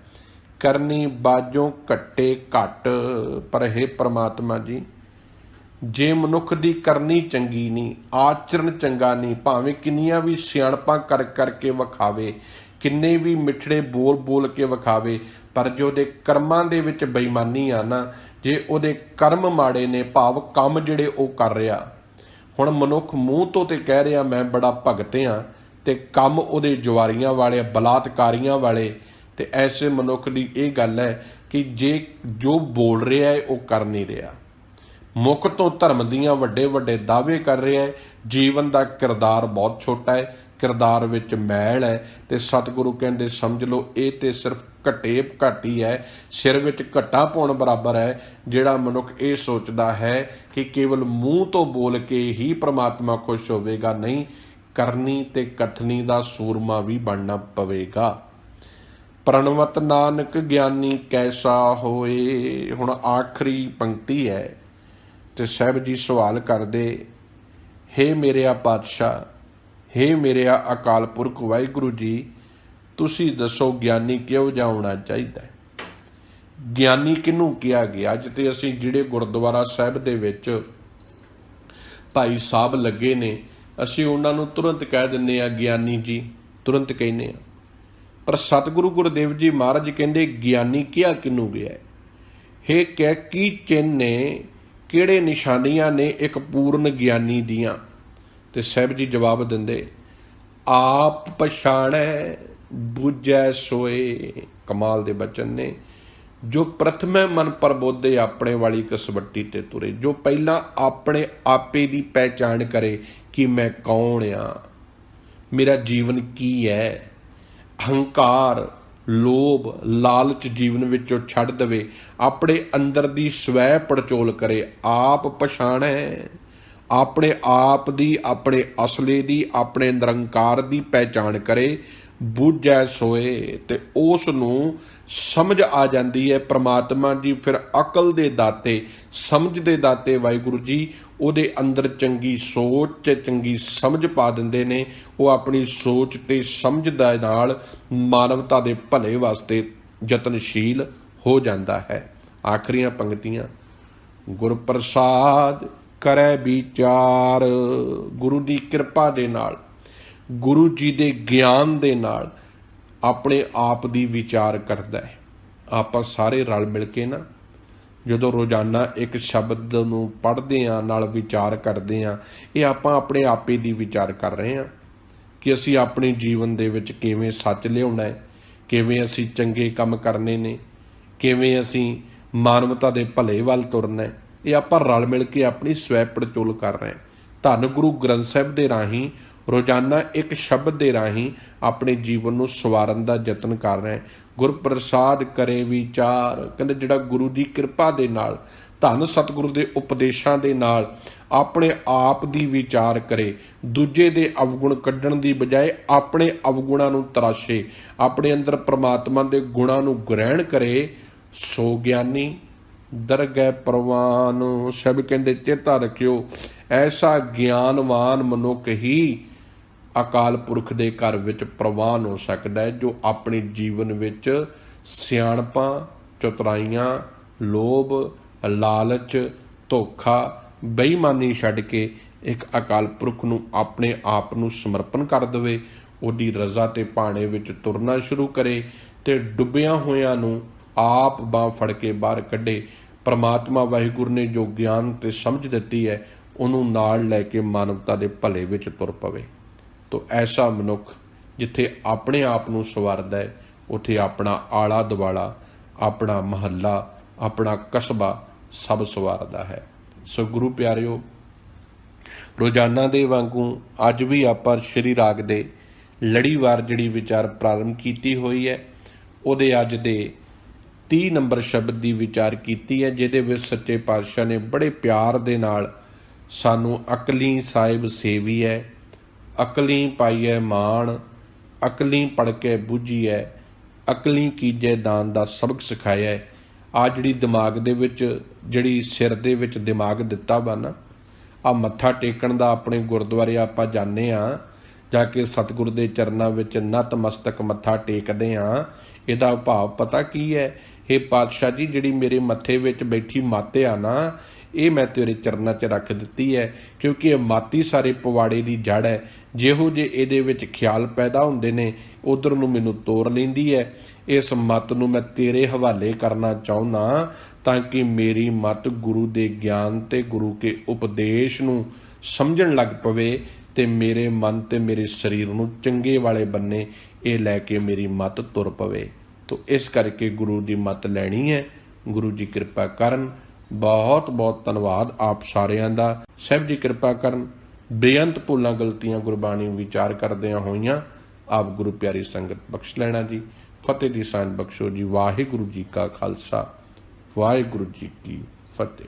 ਕਰਨੀ ਬਾਝੋਂ ਘੱਟੇ ਘੱਟ। ਪਰ ਹੇ ਪ੍ਰਮਾਤਮਾ ਜੀ, ਜੇ ਮਨੁੱਖ ਦੀ ਕਰਨੀ ਚੰਗੀ ਨਹੀਂ, ਆਚਰਨ ਚੰਗਾ ਨਹੀਂ, ਭਾਵੇਂ ਕਿੰਨੀਆਂ ਵੀ ਸਿਆਣਪਾਂ ਕਰ ਕਰਕੇ ਵਿਖਾਵੇ, ਕਿੰਨੇ ਵੀ ਮਿੱਠੜੇ ਬੋਲ ਬੋਲ ਕੇ ਵਿਖਾਵੇ, ਪਰ ਜੇ ਉਹਦੇ ਕਰਮਾਂ ਦੇ ਵਿੱਚ ਬੇਈਮਾਨੀ ਆ ਨਾ, ਜੇ ਉਹਦੇ ਕਰਮ ਮਾੜੇ ਨੇ, ਭਾਵ ਕੰਮ ਜਿਹੜੇ ਉਹ ਕਰ ਰਿਹਾ। ਹੁਣ ਮਨੁੱਖ ਮੂੰਹ ਤੋਂ ਤੇ ਕਹਿ ਰਿਹਾ ਮੈਂ ਬੜਾ ਭਗਤ ਹਾਂ, ਤੇ ਕੰਮ ਉਹਦੇ ਜੁਆਰੀਆਂ ਵਾਲੇ, ਬਲਾਤਕਾਰੀਆਂ ਵਾਲੇ। ਤੇ ਐਸੇ ਮਨੁੱਖ ਦੀ ਇਹ ਗੱਲ ਹੈ ਕਿ ਜੇ ਜੋ ਬੋਲ ਰਿਹਾ ਹੈ ਉਹ ਕਰ ਨਹੀਂ ਰਿਹਾ, ਮੁੱਖ ਤੋਂ ਧਰਮ ਦੀਆਂ ਵੱਡੇ ਵੱਡੇ ਦਾਅਵੇ ਕਰ ਰਿਹਾ ਹੈ, ਜੀਵਨ ਦਾ ਕਿਰਦਾਰ ਬਹੁਤ ਛੋਟਾ ਹੈ, ਕਿਰਦਾਰ ਵਿੱਚ ਮੈਲ ਹੈ। ਤੇ ਸਤਿਗੁਰੂ ਕਹਿੰਦੇ ਸਮਝ ਲਓ ਇਹ ਤੇ ਸਿਰਫ ਘਟੇ ਘਾਟੀ ਹੈ, ਸਿਰ ਵਿੱਚ ਘੱਟਾ ਪਾਉਣ ਬਰਾਬਰ ਹੈ। ਜਿਹੜਾ ਮਨੁੱਖ ਇਹ ਸੋਚਦਾ ਹੈ ਕਿ ਕੇਵਲ ਮੂੰਹ ਤੋਂ ਬੋਲ ਕੇ ਹੀ ਪ੍ਰਮਾਤਮਾ ਖੁਸ਼ ਹੋਵੇਗਾ, ਨਹੀਂ, ਕਰਨੀ ਤੇ ਕਥਨੀ ਦਾ ਸੂਰਮਾ ਵੀ ਬਣਨਾ ਪਵੇਗਾ। ਪ੍ਰਣਵਤ ਨਾਨਕ ਗਿਆਨੀ ਕੈਸਾ ਹੋਏ। ਹੁਣ ਆਖਰੀ ਪੰਕਤੀ ਹੈ ਤੇ ਸਾਹਿਬ ਜੀ ਸਵਾਲ ਕਰਦੇ, ਹੇ ਮੇਰਿਆ ਪਾਤਸ਼ਾਹ, ਹੇ ਮੇਰਿਆ ਅਕਾਲ ਪੁਰਖ ਵਾਹਿਗੁਰੂ ਜੀ, ਤੁਸੀਂ ਦੱਸੋ ਗਿਆਨੀ ਕਿਹੋ ਜਿਹਾ ਹੋਣਾ ਚਾਹੀਦਾ ਹੈ? ਗਿਆਨੀ ਕਿਹਨੂੰ ਕਿਹਾ ਗਿਆ? ਅੱਜ ਤੇ ਅਸੀਂ ਜਿਹੜੇ ਗੁਰਦੁਆਰਾ ਸਾਹਿਬ ਦੇ ਵਿੱਚ ਭਾਈ ਸਾਹਿਬ ਲੱਗੇ ਨੇ, ਅਸੀਂ ਉਹਨਾਂ ਨੂੰ ਤੁਰੰਤ ਕਹਿ ਦਿੰਦੇ ਆ ਗਿਆਨੀ ਜੀ, ਤੁਰੰਤ ਕਹਿੰਦੇ ਆ। ਪਰ ਸਤਿਗੁਰੂ ਗੁਰਦੇਵ ਜੀ ਮਹਾਰਾਜ ਕਹਿੰਦੇ ਗਿਆਨੀ ਕਿਹਾ ਕਿਹਨੂੰ ਗਿਆ ਹੈ? ਹੇ ਕਹਿ ਕੀ ਚਿੰਨ੍ਹ ਨੇ, ਕਿਹੜੇ ਨਿਸ਼ਾਨੀਆਂ ਨੇ ਇੱਕ ਪੂਰਨ ਗਿਆਨੀ ਦੀਆਂ? ਤੇ ਸਾਹਿਬ ਜੀ ਜਵਾਬ ਦਿੰਦੇ, ਆਪ ਪਛਾਣੈ ਬੁੱਝੈ ਸੋਏ। ਕਮਾਲ ਦੇ ਬਚਨ ਨੇ। ਜੋ ਪ੍ਰਥਮੇ ਮਨ ਪ੍ਰਬੋਧੇ ਆਪਣੇ ਵਾਲੀ ਕਸਵੱਟੀ ਤੇ ਤੁਰੇ, ਜੋ ਪਹਿਲਾਂ ਆਪਣੇ ਆਪੇ ਦੀ ਪਹਿਚਾਣ ਕਰੇ ਕਿ ਮੈਂ ਕੌਣ ਆ, ਮੇਰਾ ਜੀਵਨ ਕੀ ਹੈ। ਹੰਕਾਰ, ਲੋਭ, ਲਾਲਚ ਜੀਵਨ ਵਿੱਚੋਂ ਛੱਡ ਦੇਵੇ, ਆਪਣੇ ਅੰਦਰ ਦੀ ਸਵੈ ਪੜਚੋਲ ਕਰੇ, ਆਪ ਪਛਾਣੈ, ਆਪਣੇ ਆਪ ਦੀ, ਆਪਣੇ ਅਸਲੇ ਦੀ, ਆਪਣੇ ਨਿਰੰਕਾਰ ਦੀ ਪਹਿਚਾਣ ਕਰੇ। ਬੁੱਝੈ ਸੋਏ, ਤੇ ਉਸ ਨੂੰ ਸਮਝ ਆ ਜਾਂਦੀ ਹੈ। ਪ੍ਰਮਾਤਮਾ ਜੀ ਫਿਰ ਅਕਲ ਦੇ ਦਾਤੇ, ਸਮਝ ਦੇ ਦਾਤੇ ਵਾਹਿਗੁਰੂ ਜੀ ਉਹਦੇ ਅੰਦਰ ਚੰਗੀ ਸੋਚ, ਚੰਗੀ ਸਮਝ ਪਾ ਦਿੰਦੇ ਨੇ। ਉਹ ਆਪਣੀ ਸੋਚ ਤੇ ਸਮਝ ਦੇ ਨਾਲ ਮਾਨਵਤਾ ਦੇ ਭਲੇ ਵਾਸਤੇ ਯਤਨਸ਼ੀਲ ਹੋ ਜਾਂਦਾ ਹੈ। ਆਖਰੀਆਂ ਪੰਕਤੀਆਂ, ਗੁਰ ਪ੍ਰਸਾਦ ਕਰੈ ਵਿਚਾਰ। ਗੁਰੂ ਦੀ ਕਿਰਪਾ ਦੇ ਨਾਲ, ਗੁਰੂ ਜੀ ਦੇ ਗਿਆਨ ਦੇ ਨਾਲ ਆਪਣੇ ਆਪ ਦੀ ਵਿਚਾਰ ਕਰਦਾ ਹੈ। ਆਪਾਂ ਸਾਰੇ ਰਲ ਮਿਲ ਕੇ ਨਾ ਜਦੋਂ ਰੋਜ਼ਾਨਾ ਇੱਕ ਸ਼ਬਦ ਨੂੰ ਪੜ੍ਹਦੇ ਹਾਂ, ਨਾਲ ਵਿਚਾਰ ਕਰਦੇ ਹਾਂ, ਇਹ ਆਪਾਂ ਆਪਣੇ ਆਪੇ ਦੀ ਵਿਚਾਰ ਕਰ ਰਹੇ ਹਾਂ ਕਿ ਅਸੀਂ ਆਪਣੇ ਜੀਵਨ ਦੇ ਵਿੱਚ ਕਿਵੇਂ ਸੱਚ ਲਿਆਉਣਾ ਹੈ, ਕਿਵੇਂ ਅਸੀਂ ਚੰਗੇ ਕੰਮ ਕਰਨੇ ਨੇ, ਕਿਵੇਂ ਅਸੀਂ ਮਾਨਵਤਾ ਦੇ ਭਲੇ ਵੱਲ ਤੁਰਨਾ ਹੈ। ਇਹ ਆਪਾਂ ਰਲ ਮਿਲ ਕੇ ਆਪਣੀ ਸਵੈ ਪੜਚੋਲ ਕਰ ਰਹੇ ਹਾਂ। ਧੰਨ ਗੁਰੂ ਗ੍ਰੰਥ ਸਾਹਿਬ ਦੇ ਰਾਹੀਂ ਰੋਜ਼ਾਨਾ ਇੱਕ ਸ਼ਬਦ ਦੇ ਰਾਹੀਂ ਆਪਣੇ ਜੀਵਨ ਨੂੰ ਸਵਾਰਨ ਦਾ ਯਤਨ ਕਰ ਰਹੇ ਹਾਂ। ਗੁਰਪ੍ਰਸਾਦ ਕਰੇ ਵਿਚਾਰ, ਕਹਿੰਦੇ ਜਿਹੜਾ ਗੁਰੂ ਦੀ ਕਿਰਪਾ ਦੇ ਨਾਲ, ਧੰਨ ਸਤਿਗੁਰੂ ਦੇ ਉਪਦੇਸ਼ਾਂ ਦੇ ਨਾਲ ਆਪਣੇ ਆਪ ਦੀ ਵਿਚਾਰ ਕਰੇ, ਦੂਜੇ ਦੇ ਅਵਗੁਣ ਕੱਢਣ ਦੀ ਬਜਾਏ ਆਪਣੇ ਅਵਗੁਣਾਂ ਨੂੰ ਤਰਾਸ਼ੇ, ਆਪਣੇ ਅੰਦਰ ਪ੍ਰਮਾਤਮਾ ਦੇ ਗੁਣਾਂ ਨੂੰ ਗ੍ਰਹਿਣ ਕਰੇ, ਸੋ ਗਿਆਨੀ ਦਰਗਹਿ ਪ੍ਰਵਾਨ। ਸਭ ਕਹਿੰਦੇ ਚੇਤਾ ਰੱਖਿਓ, ਐਸਾ ਗਿਆਨਵਾਨ ਮਨੁੱਖ ਹੀ ਅਕਾਲ ਪੁਰਖ ਦੇ ਘਰ ਵਿੱਚ ਪ੍ਰਵਾਨ ਹੋ ਸਕਦਾ ਹੈ, ਜੋ ਆਪਣੇ ਜੀਵਨ ਵਿੱਚ ਸਿਆਣਪਾਂ, ਚਤੁਰਾਈਆਂ, ਲੋਭ, ਲਾਲਚ, ਧੋਖਾ, ਬੇਈਮਾਨੀ ਛੱਡ ਕੇ ਇੱਕ ਅਕਾਲ ਪੁਰਖ ਨੂੰ ਆਪਣੇ ਆਪ ਨੂੰ ਸਮਰਪਣ ਕਰ ਦੇਵੇ, ਉਹਦੀ ਰਜ਼ਾ ਤੇ ਭਾਣੇ ਵਿੱਚ ਤੁਰਨਾ ਸ਼ੁਰੂ ਕਰੇ ਤੇ ਡੁੱਬਿਆਂ ਹੋਇਆਂ ਨੂੰ ਆਪ ਬਾਂਹ ਫੜ ਕੇ ਬਾਹਰ ਕੱਢੇ। ਪਰਮਾਤਮਾ ਵਾਹਿਗੁਰੂ ਨੇ ਜੋ ਗਿਆਨ ਤੇ ਸਮਝ ਦਿੱਤੀ ਹੈ, ਉਹਨੂੰ ਨਾਲ ਲੈ ਕੇ ਮਾਨਵਤਾ ਦੇ ਭਲੇ ਵਿੱਚ ਤੁਰ ਪਵੇ। ਤੋ ਐਸਾ ਮਨੁੱਖ ਜਿੱਥੇ ਆਪਣੇ ਆਪ ਨੂੰ ਸਵਾਰਦਾ ਹੈ, ਉੱਥੇ ਆਪਣਾ ਆਲਾ ਦੁਆਲਾ, ਆਪਣਾ ਮਹੱਲਾ, ਆਪਣਾ ਕਸਬਾ ਸਭ ਸਵਾਰਦਾ ਹੈ। ਸੋ ਗੁਰੂ ਪਿਆਰਿਓ, ਰੋਜ਼ਾਨਾ ਦੇ ਵਾਂਗੂ ਅੱਜ ਵੀ ਆਪਾਂ ਸ਼੍ਰੀ ਰਾਗ ਦੇ ਲੜੀਵਾਰ ਜਿਹੜੀ ਵਿਚਾਰ ਪ੍ਰਾਰੰਭ ਕੀਤੀ ਹੋਈ ਹੈ, ਉਹਦੇ ਅੱਜ ਦੇ 30 ਨੰਬਰ ਸ਼ਬਦ ਦੀ ਵਿਚਾਰ ਕੀਤੀ ਹੈ, ਜਿਹਦੇ ਵਿੱਚ ਸੱਚੇ ਪਾਤਸ਼ਾਹ ਨੇ ਬੜੇ ਪਿਆਰ ਦੇ ਨਾਲ ਸਾਨੂੰ ਅਕਲੀ ਸਾਹਿਬ ਸੇਵੀ ਹੈ, ਅਕਲੀ ਪਾਈਐ ਮਾਣ, ਅਕਲੀ ਪੜ੍ਹ ਕੇ ਬੁੱਝੀਐ, ਅਕਲੀ ਕੀਜੈ ਦਾਨ ਦਾ ਸਬਕ ਸਿਖਾਇਆ ਹੈ। ਆ ਜਿਹੜੀ ਦਿਮਾਗ ਦੇ ਵਿੱਚ, ਜਿਹੜੀ ਸਿਰ ਦੇ ਵਿੱਚ ਦਿਮਾਗ ਦਿੱਤਾ ਵਾ ਨਾ, ਆ ਮੱਥਾ ਟੇਕਣ ਦਾ ਆਪਣੇ ਗੁਰਦੁਆਰੇ ਆਪਾਂ ਜਾਂਦੇ ਹਾਂ, ਜਾ ਕੇ ਸਤਿਗੁਰ ਦੇ ਚਰਨਾਂ ਵਿੱਚ ਨਤਮਸਤਕ ਮੱਥਾ ਟੇਕਦੇ ਹਾਂ। ਇਹਦਾ ਭਾਵ ਪਤਾ ਕੀ ਹੈ? ਇਹ ਪਾਤਸ਼ਾਹ ਜੀ, ਜਿਹੜੀ ਮੇਰੇ ਮੱਥੇ ਵਿੱਚ ਬੈਠੀ ਮੱਤ ਆ ਨਾ, ਇਹ ਮੈਂ ਤੇਰੇ ਚਰਨਾਂ 'ਚ ਰੱਖ ਦਿੱਤੀ ਹੈ, ਕਿਉਂਕਿ ਇਹ ਮਾਤੀ ਸਾਰੇ ਪਵਾੜੇ ਦੀ ਜੜ ਹੈ। ਜਿਹੋ ਜਿਹੇ ਇਹਦੇ ਵਿੱਚ ਖਿਆਲ ਪੈਦਾ ਹੁੰਦੇ ਨੇ, ਉਧਰ ਨੂੰ ਮੈਨੂੰ ਤੋੜ ਲੈਂਦੀ ਹੈ। ਇਸ ਮੱਤ ਨੂੰ ਮੈਂ ਤੇਰੇ ਹਵਾਲੇ ਕਰਨਾ ਚਾਹੁੰਦਾ, ਤਾਂ ਕਿ ਮੇਰੀ ਮੱਤ ਗੁਰੂ ਦੇ ਗਿਆਨ ਤੇ ਗੁਰੂ ਕੇ ਉਪਦੇਸ਼ ਨੂੰ ਸਮਝਣ ਲੱਗ ਪਵੇ ਤੇ ਮੇਰੇ ਮਨ ਤੇ ਮੇਰੇ ਸਰੀਰ ਨੂੰ ਚੰਗੇ ਵਾਲੇ ਬੰਨੇ ਇਹ ਲੈ ਕੇ ਮੇਰੀ ਮੱਤ ਤੁਰ ਪਵੇ। ਤੋ ਇਸ ਕਰਕੇ ਗੁਰੂ ਦੀ ਮੱਤ ਲੈਣੀ ਹੈ। ਗੁਰੂ ਜੀ ਕਿਰਪਾ ਕਰਨ। ਬਹੁਤ ਬਹੁਤ ਧੰਨਵਾਦ ਆਪ ਸਾਰਿਆਂ ਦਾ। ਸਾਹਿਬ ਜੀ ਕਿਰਪਾ ਕਰਨ। ਬੇਅੰਤ ਭੁੱਲਾਂ ਗਲਤੀਆਂ ਗੁਰਬਾਣੀ ਵਿਚਾਰ ਕਰਦਿਆਂ ਹੋਈਆਂ ਆਪ ਗੁਰੂ ਪਿਆਰੀ ਸੰਗਤ ਬਖਸ਼ ਲੈਣਾ ਜੀ। ਫਤਿਹ ਦੀ ਸਾਂਝ ਬਖਸ਼ੋ ਜੀ। ਵਾਹਿਗੁਰੂ ਜੀ ਕਾ ਖਾਲਸਾ, ਵਾਹਿਗੁਰੂ ਜੀ ਕੀ ਫਤਿਹ।